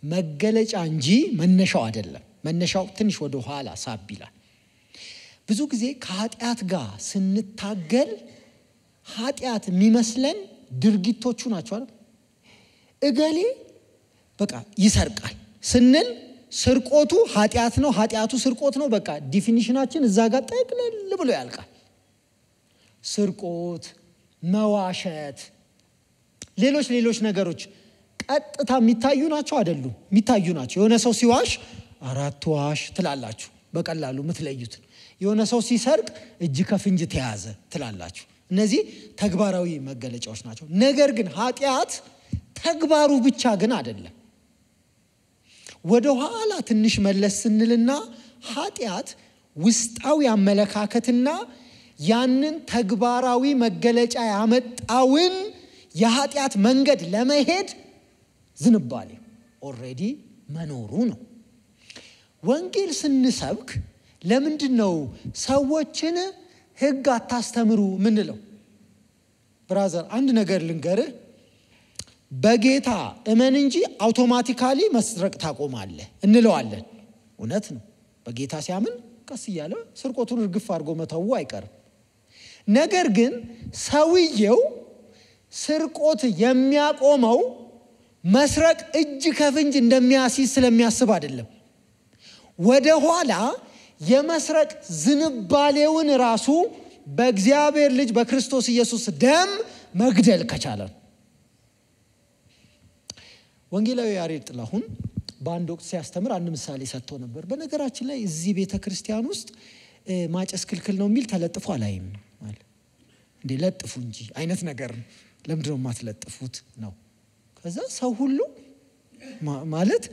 መገለጫ እንጂ መነሻው አይደለም። መነሻው ትንሽ ወደ ኋላ ሳብ ይላል። ብዙ ጊዜ ከኃጢአት ጋር ስንታገል ኃጢአት የሚመስለን ድርጊቶቹ ናቸው አይደል? እገሌ በቃ ይሰርቃል ስንል ስርቆቱ ኃጢአት ነው፣ ኃጢአቱ ስርቆት ነው። በቃ ዲፊኒሽናችን እዛ ጋር ጠቅለል ብሎ ያልቃል። ስርቆት፣ መዋሸት፣ ሌሎች ነገሮች ቀጥታ የሚታዩ ናቸው አይደሉም? የሚታዩ ናቸው። የሆነ ሰው ሲዋሽ አራት ዋሽ ትላላችሁ በቀላሉ ምትለዩት። የሆነ ሰው ሲሰርቅ እጅ ከፍንጅ ተያዘ ትላላችሁ። እነዚህ ተግባራዊ መገለጫዎች ናቸው። ነገር ግን ኃጢአት ተግባሩ ብቻ ግን አይደለም። ወደ ኋላ ትንሽ መለስ ስንልና ኃጢአት ውስጣዊ አመለካከትና ያንን ተግባራዊ መገለጫ ያመጣውን የኃጢአት መንገድ ለመሄድ ዝንባሌ ኦሬዲ መኖሩ ነው። ወንጌል ስንሰብክ ለምንድነው ሰዎችን ሕግ አታስተምሩ ምንለው? ብራዘር አንድ ነገር ልንገርህ፣ በጌታ እመን እንጂ አውቶማቲካሊ መስረቅ ታቆማለህ እንለዋለን። እውነት ነው። በጌታ ሲያምን ቀስ እያለ ስርቆቱን እርግፍ አድርጎ መተው አይቀርም። ነገር ግን ሰውየው ስርቆት የሚያቆመው መስረቅ እጅ ከፍንጅ እንደሚያሲዝ ስለሚያስብ አይደለም። ወደ ኋላ የመስረቅ ዝንባሌውን ራሱ በእግዚአብሔር ልጅ በክርስቶስ ኢየሱስ ደም መግደል ከቻለ። ወንጌላዊ ያሬድ ጥላሁን በአንድ ወቅት ሲያስተምር አንድ ምሳሌ ሰጥቶ ነበር። በነገራችን ላይ እዚህ ቤተክርስቲያን ውስጥ ማጨስ ክልክል ነው የሚል ተለጥፎ አላይም ማለት እንዴ ለጥፉ እንጂ አይነት ነገር ነው። ለምንድነው ማትለጥፉት ነው? ከዛ ሰው ሁሉ ማለት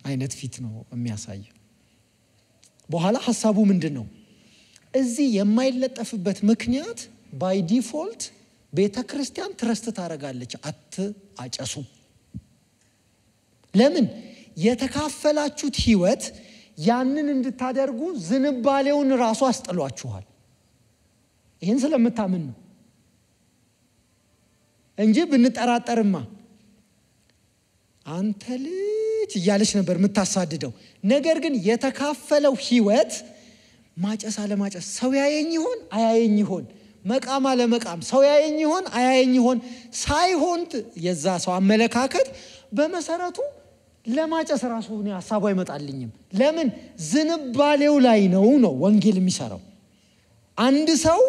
አይነት ፊት ነው የሚያሳየው። በኋላ ሐሳቡ ምንድነው? እዚህ የማይለጠፍበት ምክንያት ባይ ዲፎልት ቤተክርስቲያን ትረስት ታረጋለች አትአጨሱ። ለምን? የተካፈላችሁት ህይወት ያንን እንድታደርጉ ዝንባሌውን ራሱ አስጥሏችኋል። ይሄን ስለምታምን ነው እንጂ ብንጠራጠርማ አንተ ልጅ እያለች ነበር የምታሳድደው። ነገር ግን የተካፈለው ህይወት ማጨስ አለማጨስ፣ ሰው ያየኝ ይሆን አያየኝ ይሆን፣ መቃም አለመቃም፣ ሰው ያየኝ ይሆን አያየኝ ይሆን ሳይሆን የዛ ሰው አመለካከት በመሰረቱ ለማጨስ ራሱ ነው ሐሳቡ አይመጣልኝም። ለምን? ዝንባሌው ላይ ነው ወንጌል የሚሰራው። አንድ ሰው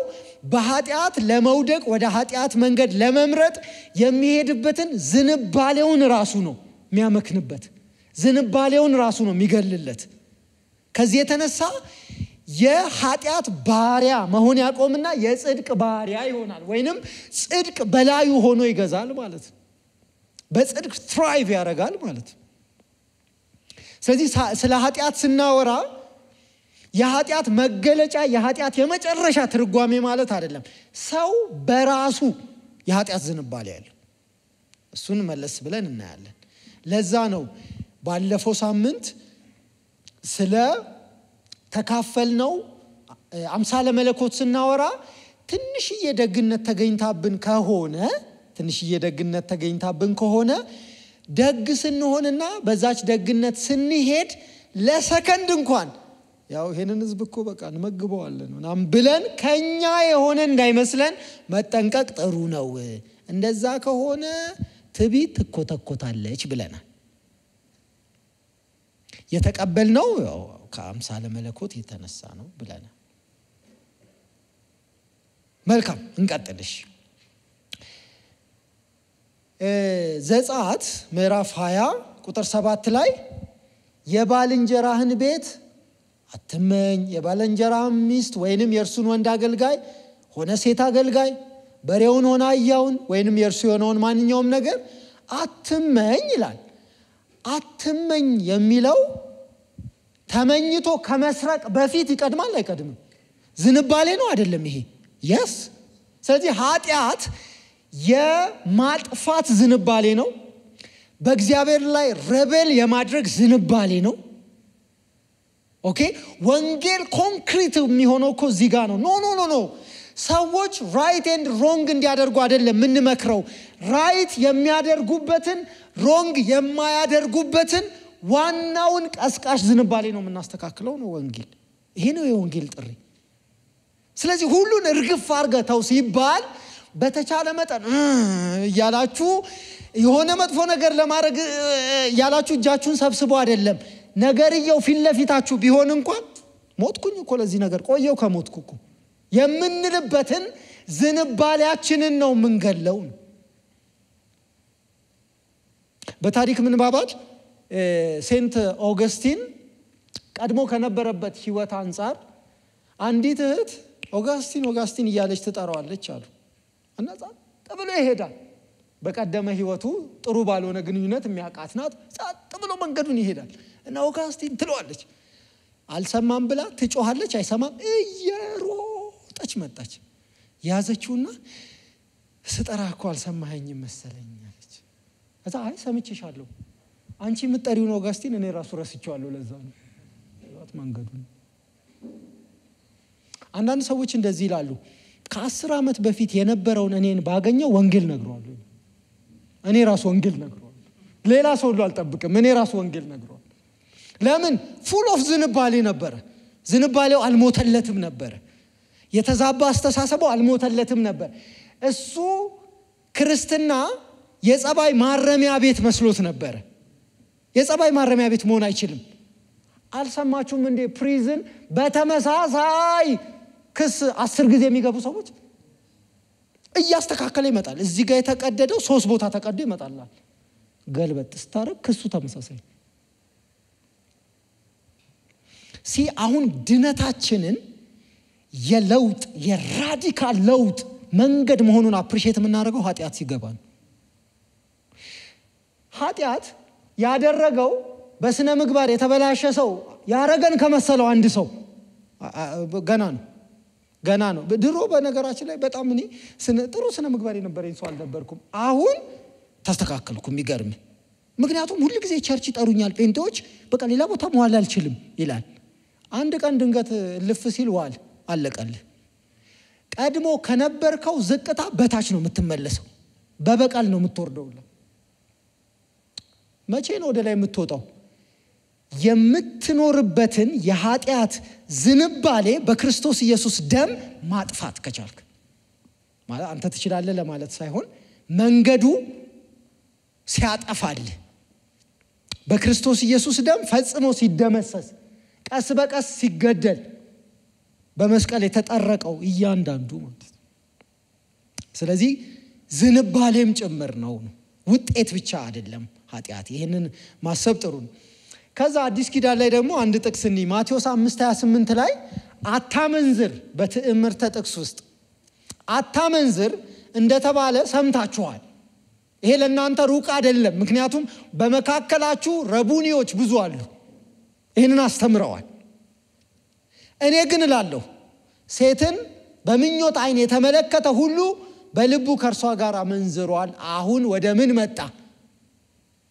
በኃጢአት ለመውደቅ ወደ ኃጢአት መንገድ ለመምረጥ የሚሄድበትን ዝንባሌውን ራሱ ነው የሚያመክንበት። ዝንባሌውን ራሱ ነው የሚገልለት። ከዚህ የተነሳ የኃጢአት ባሪያ መሆን ያቆምና የጽድቅ ባሪያ ይሆናል፣ ወይንም ጽድቅ በላዩ ሆኖ ይገዛል ማለት ነው። በጽድቅ ትራይቭ ያደርጋል ማለት ነው። ስለዚህ ስለ ኃጢአት ስናወራ የኃጢአት መገለጫ የኃጢአት የመጨረሻ ትርጓሜ ማለት አይደለም። ሰው በራሱ የኃጢአት ዝንባሌ ያለው እሱን መለስ ብለን እናያለን። ለዛ ነው ባለፈው ሳምንት ስለ ተካፈልነው አምሳለ መለኮት ስናወራ ትንሽዬ ደግነት ተገኝታብን ከሆነ ደግ ስንሆንና በዛች ደግነት ስንሄድ ለሰከንድ እንኳን ያው ይሄንን ህዝብ እኮ በቃ እንመግበዋለን ምናምን ብለን ከኛ የሆነ እንዳይመስለን መጠንቀቅ ጥሩ ነው። እንደዛ ከሆነ ትዕቢት ትኮተኮታለች ብለናል። የተቀበልነው ከአምሳለ መለኮት የተነሳ ነው ብለናል። መልካም እንቀጥልሽ። ዘጸአት ምዕራፍ 20 ቁጥር 7 ላይ የባልንጀራህን ቤት አትመኝ፣ የባልንጀራህን ሚስት ወይንም የእርሱን ወንድ አገልጋይ ሆነ ሴት አገልጋይ በሬውን ሆነ አህያውን ወይንም የእርሱ የሆነውን ማንኛውም ነገር አትመኝ ይላል። አትመኝ የሚለው ተመኝቶ ከመስረቅ በፊት ይቀድማል አይቀድምም? ዝንባሌ ነው አይደለም ይሄ? yes። ስለዚህ ኃጢአት የማጥፋት ዝንባሌ ነው። በእግዚአብሔር ላይ ረበል የማድረግ ዝንባሌ ነው። ኦኬ ወንጌል ኮንክሪት የሚሆነው እኮ እዚህ ጋር ነው። ኖ ሰዎች ራይት ኤንድ ሮንግ እንዲያደርጉ አይደለም የምንመክረው። ራይት የሚያደርጉበትን ሮንግ የማያደርጉበትን ዋናውን ቀስቃሽ ዝንባሌ ነው የምናስተካክለው ነው ወንጌል። ይሄ ነው የወንጌል ጥሪ። ስለዚህ ሁሉን እርግፍ አርገተው ሲባል በተቻለ መጠን ያላችሁ የሆነ መጥፎ ነገር ለማድረግ ያላችሁ እጃችሁን ሰብስቦ አይደለም። ነገርየው ፊት ለፊታችሁ ቢሆን እንኳን ሞትኩኝ እኮ ለዚህ ነገር ቆየው ከሞትኩ እኮ የምንልበትን ዝንባሌያችንን ነው የምንገለው። በታሪክ ምንባባት ሴንት ኦገስቲን ቀድሞ ከነበረበት ህይወት አንፃር አንዲት እህት ኦገስቲን እያለች ትጠራዋለች አሉ እና ጸጥ ብሎ ይሄዳል። በቀደመ ህይወቱ ጥሩ ባልሆነ ግንኙነት የሚያቃት ናት። ጸጥ ብሎ መንገዱን ይሄዳል እና ኦገስቲን ትለዋለች። አልሰማም ብላ ትጮሃለች፣ አይሰማም። እየሮጠች መጣች፣ ያዘችውና ስጠራህ አልሰማኸኝም መሰለኝ አለች። እዛ አይ ሰምቼሻለሁ፣ አንቺ የምትጠሪው ነው ኦገስቲን፣ እኔ ራሱ ረስቼዋለሁ፣ ለዛ ነው ያት መንገዱን። አንዳንድ ሰዎች እንደዚህ ይላሉ፣ ከ10 ዓመት በፊት የነበረውን እኔን ባገኘው ወንጌል ነግሯለሁ። እኔ ራሱ ወንጌል ነግሯለሁ፣ ሌላ ሰው ሁሉ አልጠብቅም፣ እኔ ራሱ ወንጌል ነግሯለሁ። ለምን? ፉል ኦፍ ዝንባሌ ነበር። ዝንባሌው አልሞተለትም ነበር። የተዛባ አስተሳሰቡ አልሞተለትም ነበር። እሱ ክርስትና የጸባይ ማረሚያ ቤት መስሎት ነበር። የጸባይ ማረሚያ ቤት መሆን አይችልም። አልሰማችሁም እንዴ? ፕሪዝን በተመሳሳይ ክስ 10 ጊዜ የሚገቡ ሰዎች እያስተካከለ ይመጣል። እዚህ ጋር የተቀደደው 3 ቦታ ተቀዶ ይመጣል። ገልበጥ ስታረግ ክሱ ተመሳሳይ። አሁን ድነታችንን የለውጥ የራዲካል ለውጥ መንገድ መሆኑን አፕሪሺየት የምናደርገው ኃጢአት ሲገባ ነው። ኃጢአት ያደረገው በስነ ምግባር የተበላሸ ሰው ያረገን ከመሰለው አንድ ሰው ገና ነው። ድሮ በነገራችን ላይ በጣም እኔ ጥሩ ስነ ምግባር የነበረኝ ሰው አልነበርኩም። አሁን ተስተካከልኩ። የሚገርም ምክንያቱም ሁሉ ጊዜ ቸርች ይጠሩኛል ጴንጤዎች፣ በቃ ሌላ ቦታ መዋል አልችልም ይላል። አንድ ቀን ድንገት ልፍ ሲል ዋል አለቀልህ። ቀድሞ ከነበርከው ዝቅታ በታች ነው የምትመለሰው፣ በበቀል ነው የምትወርደው። መቼ ነው ወደ ላይ የምትወጣው? የምትኖርበትን የኃጢአት ዝንባሌ በክርስቶስ ኢየሱስ ደም ማጥፋት ከቻልክ ማለት አንተ ትችላለህ ለማለት ሳይሆን መንገዱ ሲያጠፋልህ በክርስቶስ ኢየሱስ ደም ፈጽሞ ሲደመሰስ ቀስ በቀስ ሲገደል በመስቀል የተጠረቀው እያንዳንዱ ማለት ነው። ስለዚህ ዝንባሌም ጭምር ነው፣ ውጤት ብቻ አይደለም ኃጢአት። ይሄንን ማሰብ ጥሩ ነው። ከዛ አዲስ ኪዳን ላይ ደግሞ አንድ ጥቅስ እንይ። ማቴዎስ 5:28 ላይ አታመንዝር፣ በትዕምርተ ጥቅስ ውስጥ አታመንዝር እንደተባለ ሰምታችኋል። ይሄ ለእናንተ ሩቅ አይደለም፣ ምክንያቱም በመካከላችሁ ረቡኒዎች ብዙ አሉ፣ ይህንን አስተምረዋል። እኔ ግን እላለሁ ሴትን በምኞት አይን የተመለከተ ሁሉ በልቡ ከእርሷ ጋር አመንዝሯል። አሁን ወደ ምን መጣ?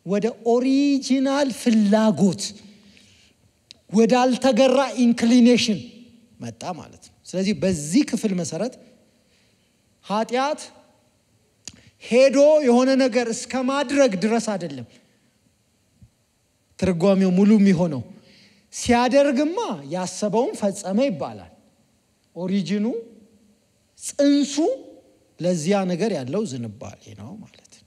ወደ ኦሪጂናል ፍላጎት፣ ወደ አልተገራ ኢንክሊኔሽን መጣ ማለት ነው። ስለዚህ በዚህ ክፍል መሰረት ኃጢአት ሄዶ የሆነ ነገር እስከ ማድረግ ድረስ አይደለም ትርጓሜው ሙሉ የሚሆነው። ሲያደርግማ ያሰበውን ፈጸመ ይባላል። ኦሪጂኑ ጽንሱ ለዚያ ነገር ያለው ዝንባሌ ነው ማለት ነው።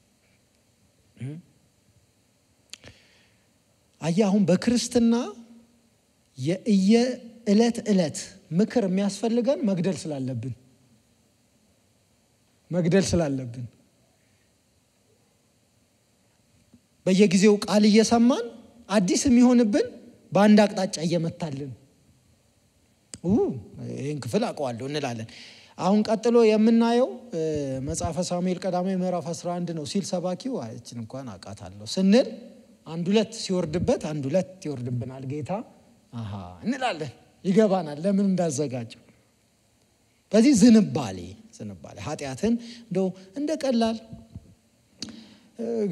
አሁን በክርስትና የዕለት ምክር የሚያስፈልገን መግደል ስላለብን በየጊዜው ቃል እየሰማን አዲስ የሚሆንብን በአንድ አቅጣጫ እየመታልን ይሄን ክፍል አውቀዋለሁ እንላለን። አሁን ቀጥሎ የምናየው መጽሐፈ ሳሙኤል ቀዳማዊ ምዕራፍ 11 ነው ሲል ሰባኪው እቺን እንኳን አቃታለሁ ስንል አንድ ሁለት ሲወርድበት አንድ ሁለት ይወርድብናል ጌታ እንላለን ይገባናል ለምን እንዳዘጋጀው። በዚህ ዝንባሌ ኃጢአትን እንደ ቀላል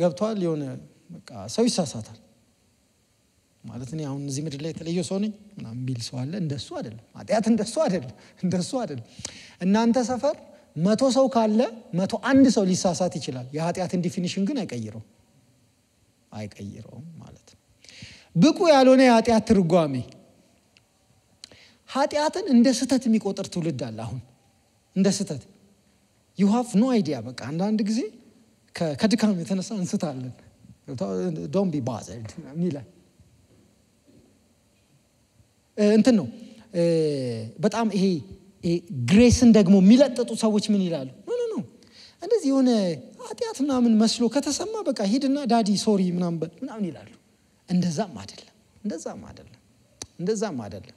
ገብቷል የሆነ በቃ ሰው ይሳሳታል ማለት ነው። አሁን እዚህ ምድር ላይ የተለየ ሰው ነኝ ምናምን ቢል ሰው አለ። እንደሱ አይደለም ኃጢአት እንደሱ አይደለም። እናንተ ሰፈር 100 ሰው ካለ 101 ሰው ሊሳሳት ይችላል። የኃጢአትን ዲፊኒሽን ግን አይቀይረውም ማለት ነው። ብቁ ያልሆነ የኃጢአት ትርጓሜ ኃጢአትን እንደ ስህተት የሚቆጥር ትውልድ አለ። አሁን እንደ ስህተት you have no idea በቃ አንዳንድ ጊዜ ከድካም የተነሳ እንስታለን don't be bothered ሚላል እንትን ነው። በጣም ይሄ ግሬስን ደግሞ የሚለጥጡ ሰዎች ምን ይላሉ? ኖ እንደዚህ የሆነ ኃጢአት ምናምን መስሎ ከተሰማ በቃ ሂድና ዳዲ ሶሪ ምናምን ይላሉ። እንደዛም አይደለም።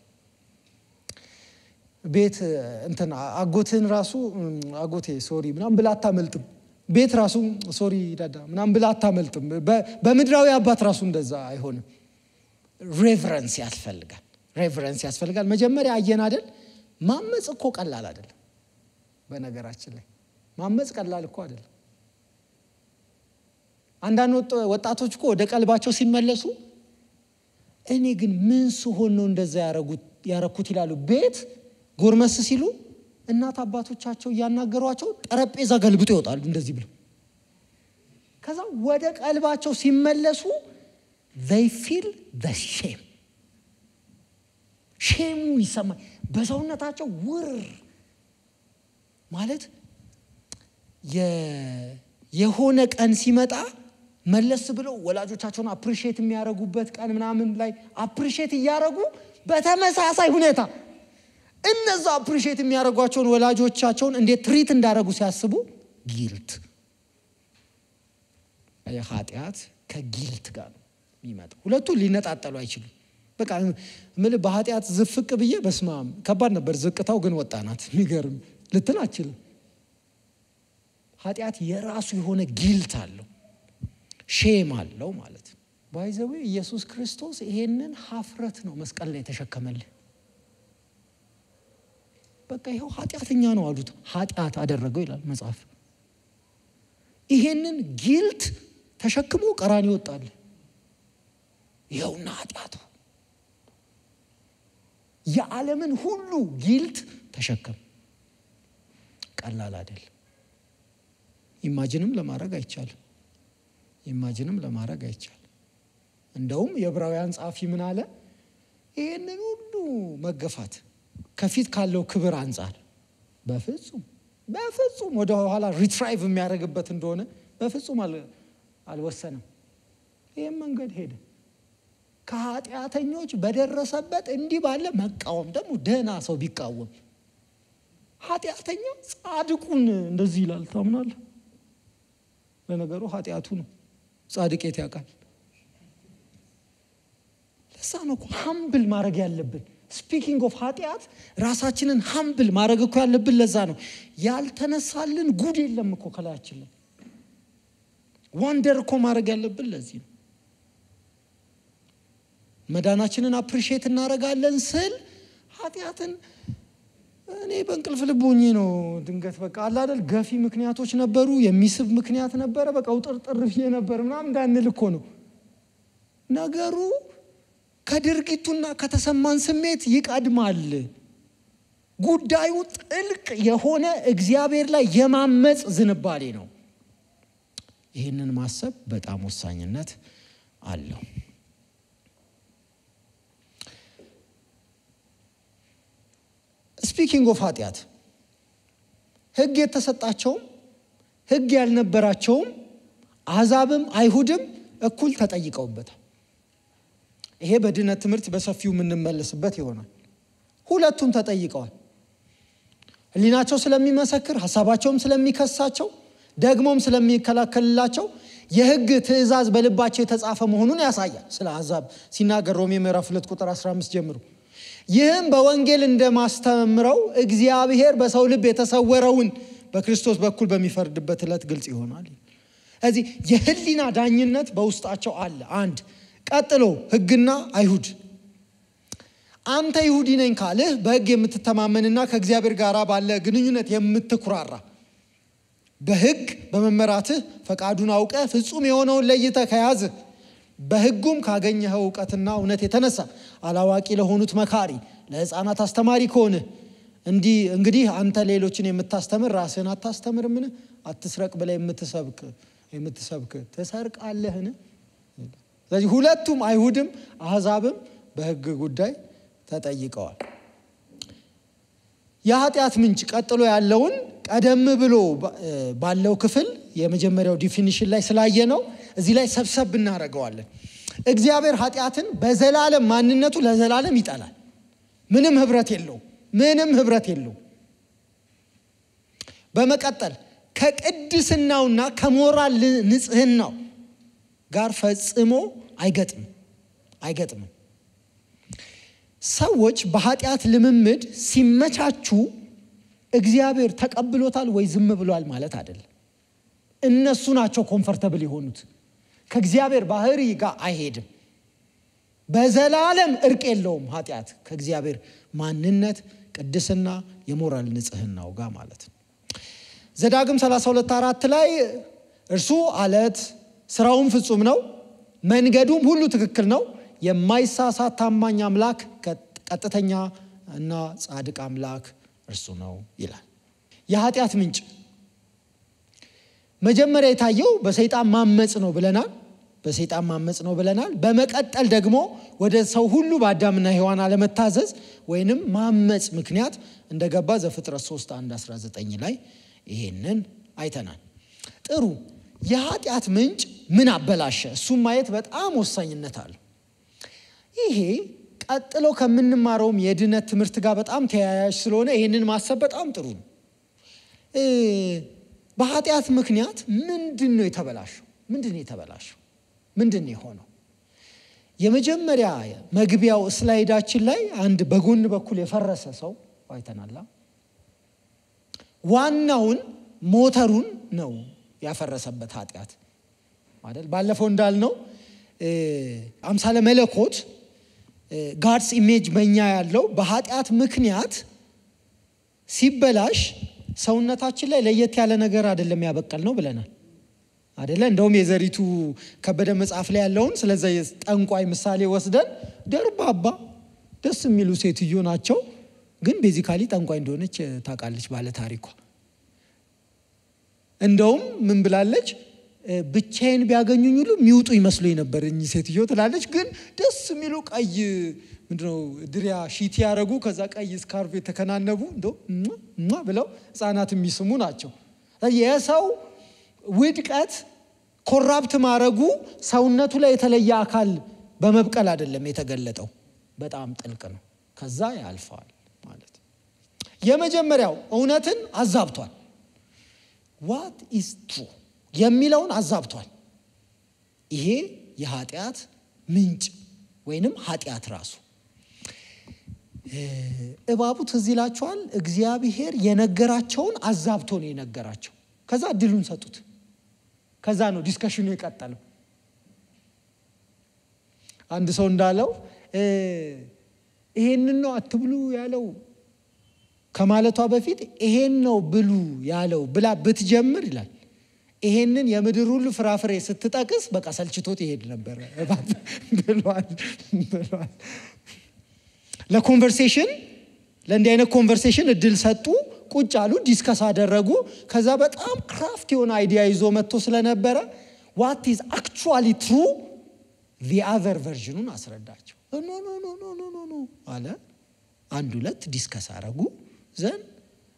ቤት እንትን አጎትን ራሱ አጎቴ ሶሪ ምናምን ብላ አታመልጥም። ቤት ራሱ ሶሪ ዳዳ ምናምን ብላ አታመልጥም። በምድራዊ አባት ራሱ እንደዛ አይሆንም። ሬቨረንስ ያስፈልጋል። መጀመሪያ አየን አይደል? ማመጽ እኮ ቀላል አይደለም። በነገራችን ላይ ማመጽ ቀላል እኮ አይደለም። አንዳንድ ወጣቶች እኮ ወደ ቀልባቸው ሲመለሱ እኔ ግን ምን ስሆን ነው እንደዛ ያረኩት ይላሉ። ቤት ጎርመስ ሲሉ እናት አባቶቻቸው ያናገሯቸው ጠረጴዛ ገልብጦ ይወጣሉ እንደዚህ ብለው። ከዛ ወደ ቀልባቸው ሲመለሱ they feel the shame ይሰማል በሰውነታቸው ውር ማለት የሆነ ቀን ሲመጣ መለስ ብለው ወላጆቻቸውን አፕሪሺየት የሚያረጉበት ቀን ምናምን ላይ አፕሪሺየት ያያረጉ በተመሳሳይ ሁኔታ እነዛ አፕሪሺየት የሚያረጓቸውን ወላጆቻቸውን እንዴት ትሪት እንዳረጉ ሲያስቡ ጊልት የኃጢአት ከጊልት ጋር የሚመጣ ሁለቱ ሊነጣጠሉ አይችሉም። በቃ ምን በኃጢአት ዝፍቅ ብዬ በስማም ከባድ ነበር ዝቅታው ግን ወጣናት የሚገርም ልትላችል ኃጢአት የራሱ የሆነ ጊልት አለው ሼም አለው ማለት ነው። ባይዘው ኢየሱስ ክርስቶስ ይሄንን ሀፍረት ነው መስቀል ላይ ተሸከመልን። በቃ ይሄው ኃጢአተኛ ነው አሉት ኃጢአት አደረገው ይላል መጽሐፍ። ይሄንን ጊልት ተሸክሞ ቀራንዮ ወጣል። ይሄውና ኃጢአቱ የዓለምን ሁሉ ጊልት ተሸከም ቀላል አይደለም። ኢማጂንም ለማድረግ አይቻልም። እንደውም የዕብራውያን ጻፊ ምን አለ? ይሄንን ሁሉ መገፋት ከፊት ካለው ክብር አንፃር በፍጹም ወደ ኋላ ሪትራይቭ የሚያደርግበት እንደሆነ በፍጹም አልወሰነም። ይሄን መንገድ ሄደ። ከኃጢአተኞች በደረሰበት እንዲህ ባለ መቃወም ደግሞ ደህና ሰው ቢቃወም ኃጢአተኛ ጻድቁን እንደዚህ ይላል ታምናለህ? ለነገሩ ኃጢአቱ ነው ጻድቄት ያውቃል። ለዛ ነው ሃምብል ማድረግ ያለብን። ስፒኪንግ ኦፍ ኃጢአት ራሳችንን ሃምብል ማድረግ እኮ ያለብን ለዛ ነው። ያልተነሳልን ጉድ የለም እኮ ከላያችን ላይ ዋንደር እኮ ማድረግ ያለብን ለዚህ ነው። መዳናችንን አፕሪሺየት እናረጋለን ስል ኃጢአትን እኔ በእንቅልፍ ልቦኝ ነው ድንገት በቃ አለ አይደል ገፊ ምክንያቶች ነበሩ የሚስብ ምክንያት ነበረ በቃ ውጥርጥርፍ ነበር ምናምን እንዳንል እኮ ነው። ነገሩ ከድርጊቱና ከተሰማን ስሜት ይቀድማል። ጉዳዩ ጥልቅ የሆነ እግዚአብሔር ላይ የማመጽ ዝንባሌ ነው። ይሄንን ማሰብ በጣም ወሳኝነት አለው። ስፒኪንግ ኦፍ ኃጢአት ሕግ የተሰጣቸውም ሕግ ያልነበራቸውም አሕዛብም አይሁድም እኩል ተጠይቀውበታል። ይሄ በድነት ትምህርት በሰፊው የምንመለስበት ይሆናል። ሁለቱም ተጠይቀዋል። ህሊናቸው ስለሚመሰክር ሐሳባቸውም ስለሚከሳቸው ደግሞም ስለሚከላከልላቸው የሕግ ትእዛዝ በልባቸው የተጻፈ መሆኑን ያሳያል። ስለ አሕዛብ ሲናገር ሮሜ ምዕራፍ 2 ቁጥር 15 ጀምሮ ይህም በወንጌል እንደማስተምረው እግዚአብሔር በሰው ልብ የተሰወረውን በክርስቶስ በኩል በሚፈርድበት ዕለት ግልጽ ይሆናል። ስለዚህ የህሊና ዳኝነት በውስጣቸው አለ። አንድ ቀጥሎ ሕግና አይሁድ። አንተ ይሁዲ ነኝ ካልህ በሕግ የምትተማመንና ከእግዚአብሔር ጋር ባለ ግንኙነት የምትኩራራ በሕግ በመመራትህ ፈቃዱን አውቀህ ፍጹም የሆነውን ለይተህ ከያዝህ በሕጉም ካገኘኸው ዕውቀትና እውነት የተነሳ አላዋቂ ለሆኑት መካሪ ለሕፃናት አስተማሪ ከሆነ እንግዲህ አንተ ሌሎችን የምታስተምር ራስህን አታስተምርምን? አትስረቅ ብለህ የምትሰብክ ትሰርቃለህን? ስለዚህ ሁለቱም አይሁድም አሕዛብም በሕግ ጉዳይ ተጠይቀዋል። የኃጢአት ምንጭ ቀጥሎ ያለውን ቀደም ብሎ ባለው ክፍል የመጀመሪያው ዲፊኒሽን ላይ ስላየነው እዚህ ላይ ሰብሰብ እናደርገዋለን። እግዚአብሔር ኃጢአትን በዘላለም ማንነቱ ለዘላለም ይጠላል። ምንም ህብረት የለው። በመቀጠል ከቅድስናውና ከሞራል ንጽህናው ጋር ፈጽሞ አይገጥምም። ሰዎች በኃጢአት ልምምድ ሲመቻቹ እግዚአብሔር ተቀብሎታል ወይ ዝም ብሏል ማለት አይደለም። እነሱ ናቸው ኮምፎርታብል የሆኑት። ከእግዚአብሔር ባህሪ ጋር አይሄድም። በዘላለም እርቅ የለውም ኃጢአት ከእግዚአብሔር ማንነት፣ ቅድስና፣ የሞራል ንጽህናው ጋር ማለት ነው። ዘዳግም 32:4 ላይ እርሱ አለት ስራውም ፍጹም ነው፣ መንገዱም ሁሉ ትክክል ነው፣ የማይሳሳት ታማኝ አምላክ ቀጥተኛ እና ጻድቅ አምላክ እርሱ ነው ይላል። የኃጢአት ምንጭ መጀመሪያ የታየው በሰይጣን ማመጽ ነው ብለናል። በመቀጠል ደግሞ ወደ ሰው ሁሉ በአዳምና ሔዋን አለመታዘዝ ወይንም ማመጽ ምክንያት እንደገባ ዘፍጥረት 3:1-19 ላይ ይሄንን አይተናል። ጥሩ። የኃጢአት ምንጭ ምን አበላሸ? እሱም ማየት በጣም ወሳኝነት አለው። ይሄ ቀጥሎ ከምንማረውም የድነት ትምህርት ጋር በጣም ተያያዥ ስለሆነ ይሄንን ማሰብ በጣም ጥሩ ነው። በኃጢአት ምክንያት ምንድነው የተበላሸው? ምንድነው የሆነው? የመጀመሪያ መግቢያው ስላይዳችን ላይ አንድ በጎን በኩል የፈረሰ ሰው አይተናል። ዋናውን ሞተሩን ነው ያፈረሰበት ኃጢአት አይደል? ባለፈው እንዳልነው አምሳለ መለኮት ጋድስ ኢሜጅ በእኛ ያለው በኃጢአት ምክንያት ሲበላሽ ሰውነታችን ላይ ለየት ያለ ነገር አይደለም ያበቀል ነው ብለናል አይደለ? እንደውም የዘሪቱ ከበደ መጽሐፍ ላይ ያለውን ስለዚህ ጠንቋይ ምሳሌ ወስደን ደርባባ ደስ የሚሉ ሴትዮ ናቸው፣ ግን ቤዚካሊ ጠንቋይ እንደሆነች ታውቃለች ባለ ታሪኳ። እንደውም ምን ብላለች? ብቻዬን ቢያገኙኝ ሁሉ የሚውጡ ይመስሉኝ ነበር እኚህ ሴትዮ ትላለች። ግን ደስ የሚሉ ቀይ ምንድነው ድሪያ ሺቲ ያረጉ ከዛ ቀይ ስካርፍ የተከናነቡ እንደው ብለው ህፃናት የሚስሙ ናቸው። የሰው ውድቀት ኮራፕት ማረጉ ሰውነቱ ላይ የተለየ አካል በመብቀል አይደለም የተገለጠው፣ በጣም ጥልቅ ነው። ከዛ ያልፋል ማለት የመጀመሪያው እውነትን አዛብቷል። what is true የሚለውን አዛብቷል። ይሄ የኃጢአት ምንጭ ወይንም ኃጢአት ራሱ እባቡ ትዝ ይላችኋል። እግዚአብሔር የነገራቸውን አዛብቶ ነው የነገራቸው። ከዛ እድሉን ሰጡት። ከዛ ነው ዲስከሽኑ የቀጠለው። አንድ ሰው እንዳለው ይሄንን ነው አትብሉ ያለው ከማለቷ በፊት ይሄን ነው ብሉ ያለው ብላ ብትጀምር ይላል ይሄንን የምድር ሁሉ ፍራፍሬ ስትጠቅስ በቃ ሰልችቶት ይሄድ ነበር ብሏል። ለኮንቨርሴሽን ለእንዲህ አይነት ኮንቨርሴሽን እድል ሰጡ። ቁጭ አሉ፣ ዲስከስ አደረጉ። ከዛ በጣም ክራፍት የሆነ አይዲያ ይዞ መጥቶ ስለነበረ what is actually true the other versionን አስረዳቸው። ኖ አለ። አንድ ሁለት ዲስከስ አረጉ። ዘን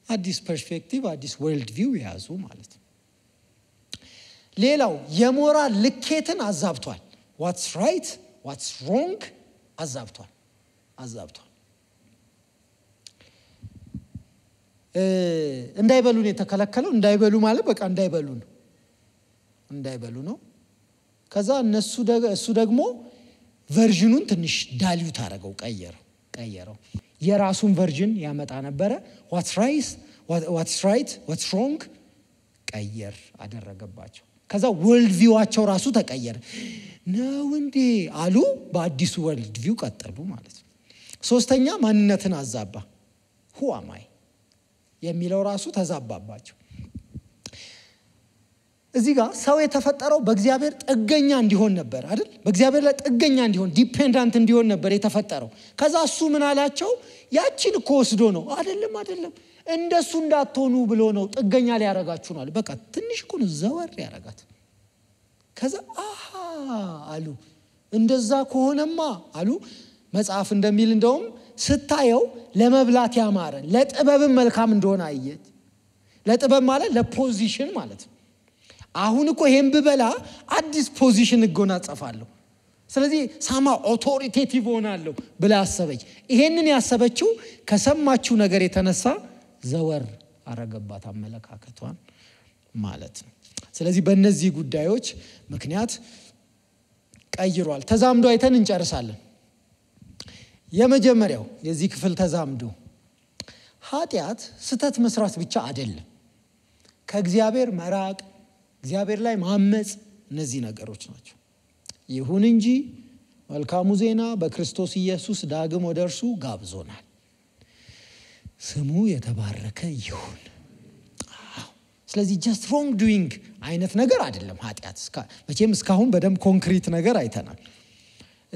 አዲስ ፐርስፔክቲቭ አዲስ ወርልድ ቪው ያዙ ማለት ነው። ሌላው የሞራል ልኬትን አዛብቷል። what's right what's wrong አዛብቷል። እንዳይበሉ ነው የተከለከለው። እንዳይበሉ ማለት በቃ እንዳይበሉ ነው። ከዛ እሱ ደግሞ ቨርዥኑን ትንሽ ዳልዩት አደረገው፣ ቀየረው። የራሱን ቨርዥን ያመጣ ነበረ። what's right what's wrong ቀየር አደረገባቸው። ከዛ ወርልድ ቪዋቸው ራሱ ተቀየረ። ነው እንዴ አሉ። በአዲሱ ወርልድ ቪው ቀጠሉ ማለት ነው። ሶስተኛ ማንነትን አዛባ። who am I የሚለው ራሱ ተዛባባቸው። እዚህ ጋር ሰው የተፈጠረው በእግዚአብሔር ጥገኛ እንዲሆን ነበር አይደል? በእግዚአብሔር ላይ ጥገኛ እንዲሆን ዲፔንዳንት እንዲሆን ነበር የተፈጠረው። ከዛ እሱ ምን አላቸው? ያቺን እኮ ወስዶ ነው አይደለም እንደሱ እንዳትሆኑ ብሎ ነው ጥገኛ ሊያረጋችሁ ነው። በቃ ትንሽ እኮ ነው ዘወር ያረጋት። ከዛ አሉ እንደዛ ከሆነማ አሉ መጽሐፍ እንደሚል እንደውም ስታየው ለመብላት ያማረ ለጥበብም መልካም እንደሆነ አየት። ለጥበብ ማለት ለፖዚሽን ማለት ነው። አሁን እኮ ይሄን ብበላ አዲስ ፖዚሽን እጎናጸፋለሁ፣ ስለዚህ ሳማ ኦቶሪቴቲቭ ሆናለሁ ብላ አሰበች። ይሄንን ያሰበችው ከሰማችው ነገር የተነሳ ዘወር አረገባት አመለካከቷን ማለት ነው። ስለዚህ በእነዚህ ጉዳዮች ምክንያት ቀይሯል። ተዛምዶ አይተን እንጨርሳለን። የመጀመሪያው የዚህ ክፍል ተዛምዶ ኃጢአት ስተት መስራት ብቻ አይደለም፣ ከእግዚአብሔር መራቅ፣ እግዚአብሔር ላይ ማመጽ፣ እነዚህ ነገሮች ናቸው። ይሁን እንጂ መልካሙ ዜና በክርስቶስ ኢየሱስ ዳግም ወደ እርሱ ጋብዞናል። ስሙ የተባረከ ይሁን። ስለዚህ just wrong doing አይነት ነገር አይደለም ኃጢአት። መቼም እስካሁን በደም ኮንክሪት ነገር አይተናል።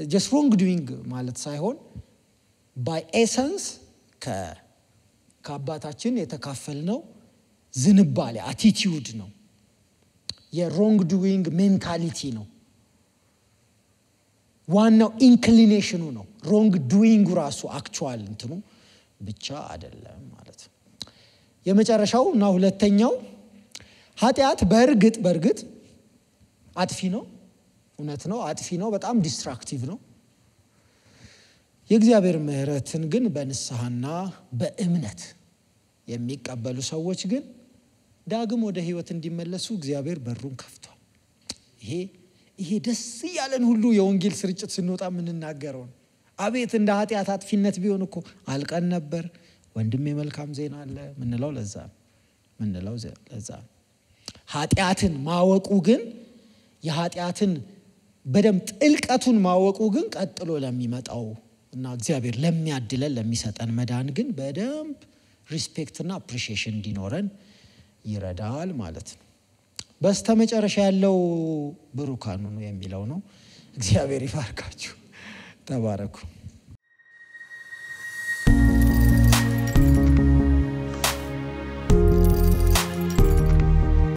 just wrong doing ማለት ሳይሆን by essence ከአባታችን የተካፈልነው ዝንባሌ አቲቲዩድ ነው። የሮንግ ዱዊንግ ሜንታሊቲ ነው። ዋናው ኢንክሊኔሽኑ ነው። ሮንግ ዱዊንግ ራሱ አክቹዋል እንትኑ ብቻ አይደለም ማለት ነው። የመጨረሻው እና ሁለተኛው ኃጢአት በእርግጥ አጥፊ ነው። እውነት ነው፣ አጥፊ ነው፣ በጣም ዲስትራክቲቭ ነው። የእግዚአብሔር ምሕረትን ግን በንስሐና በእምነት የሚቀበሉ ሰዎች ግን ዳግም ወደ ህይወት እንዲመለሱ እግዚአብሔር በሩን ከፍቷል። ይሄ ደስ ያለን ሁሉ የወንጌል ስርጭት ስንወጣ ምንናገረው ነው። አቤት እንደ ኃጢአት አጥፊነት ቢሆን እኮ አልቀን ነበር። ወንድሜ መልካም ዜና አለ ምንለው ለዛ ኃጢአትን ማወቁ ግን የኃጢአትን በደም ጥልቀቱን ማወቁ ግን ቀጥሎ ለሚመጣው እና እግዚአብሔር ለሚያድለን ለሚሰጠን መዳን ግን በደም ሪስፔክትና አፕሪሺዬሽን እንዲኖረን ይረዳል ማለት ነው። በስተመጨረሻ ያለው ብሩካኑ ነው የሚለው ነው። እግዚአብሔር ይባርካችሁ። ተባረኩ።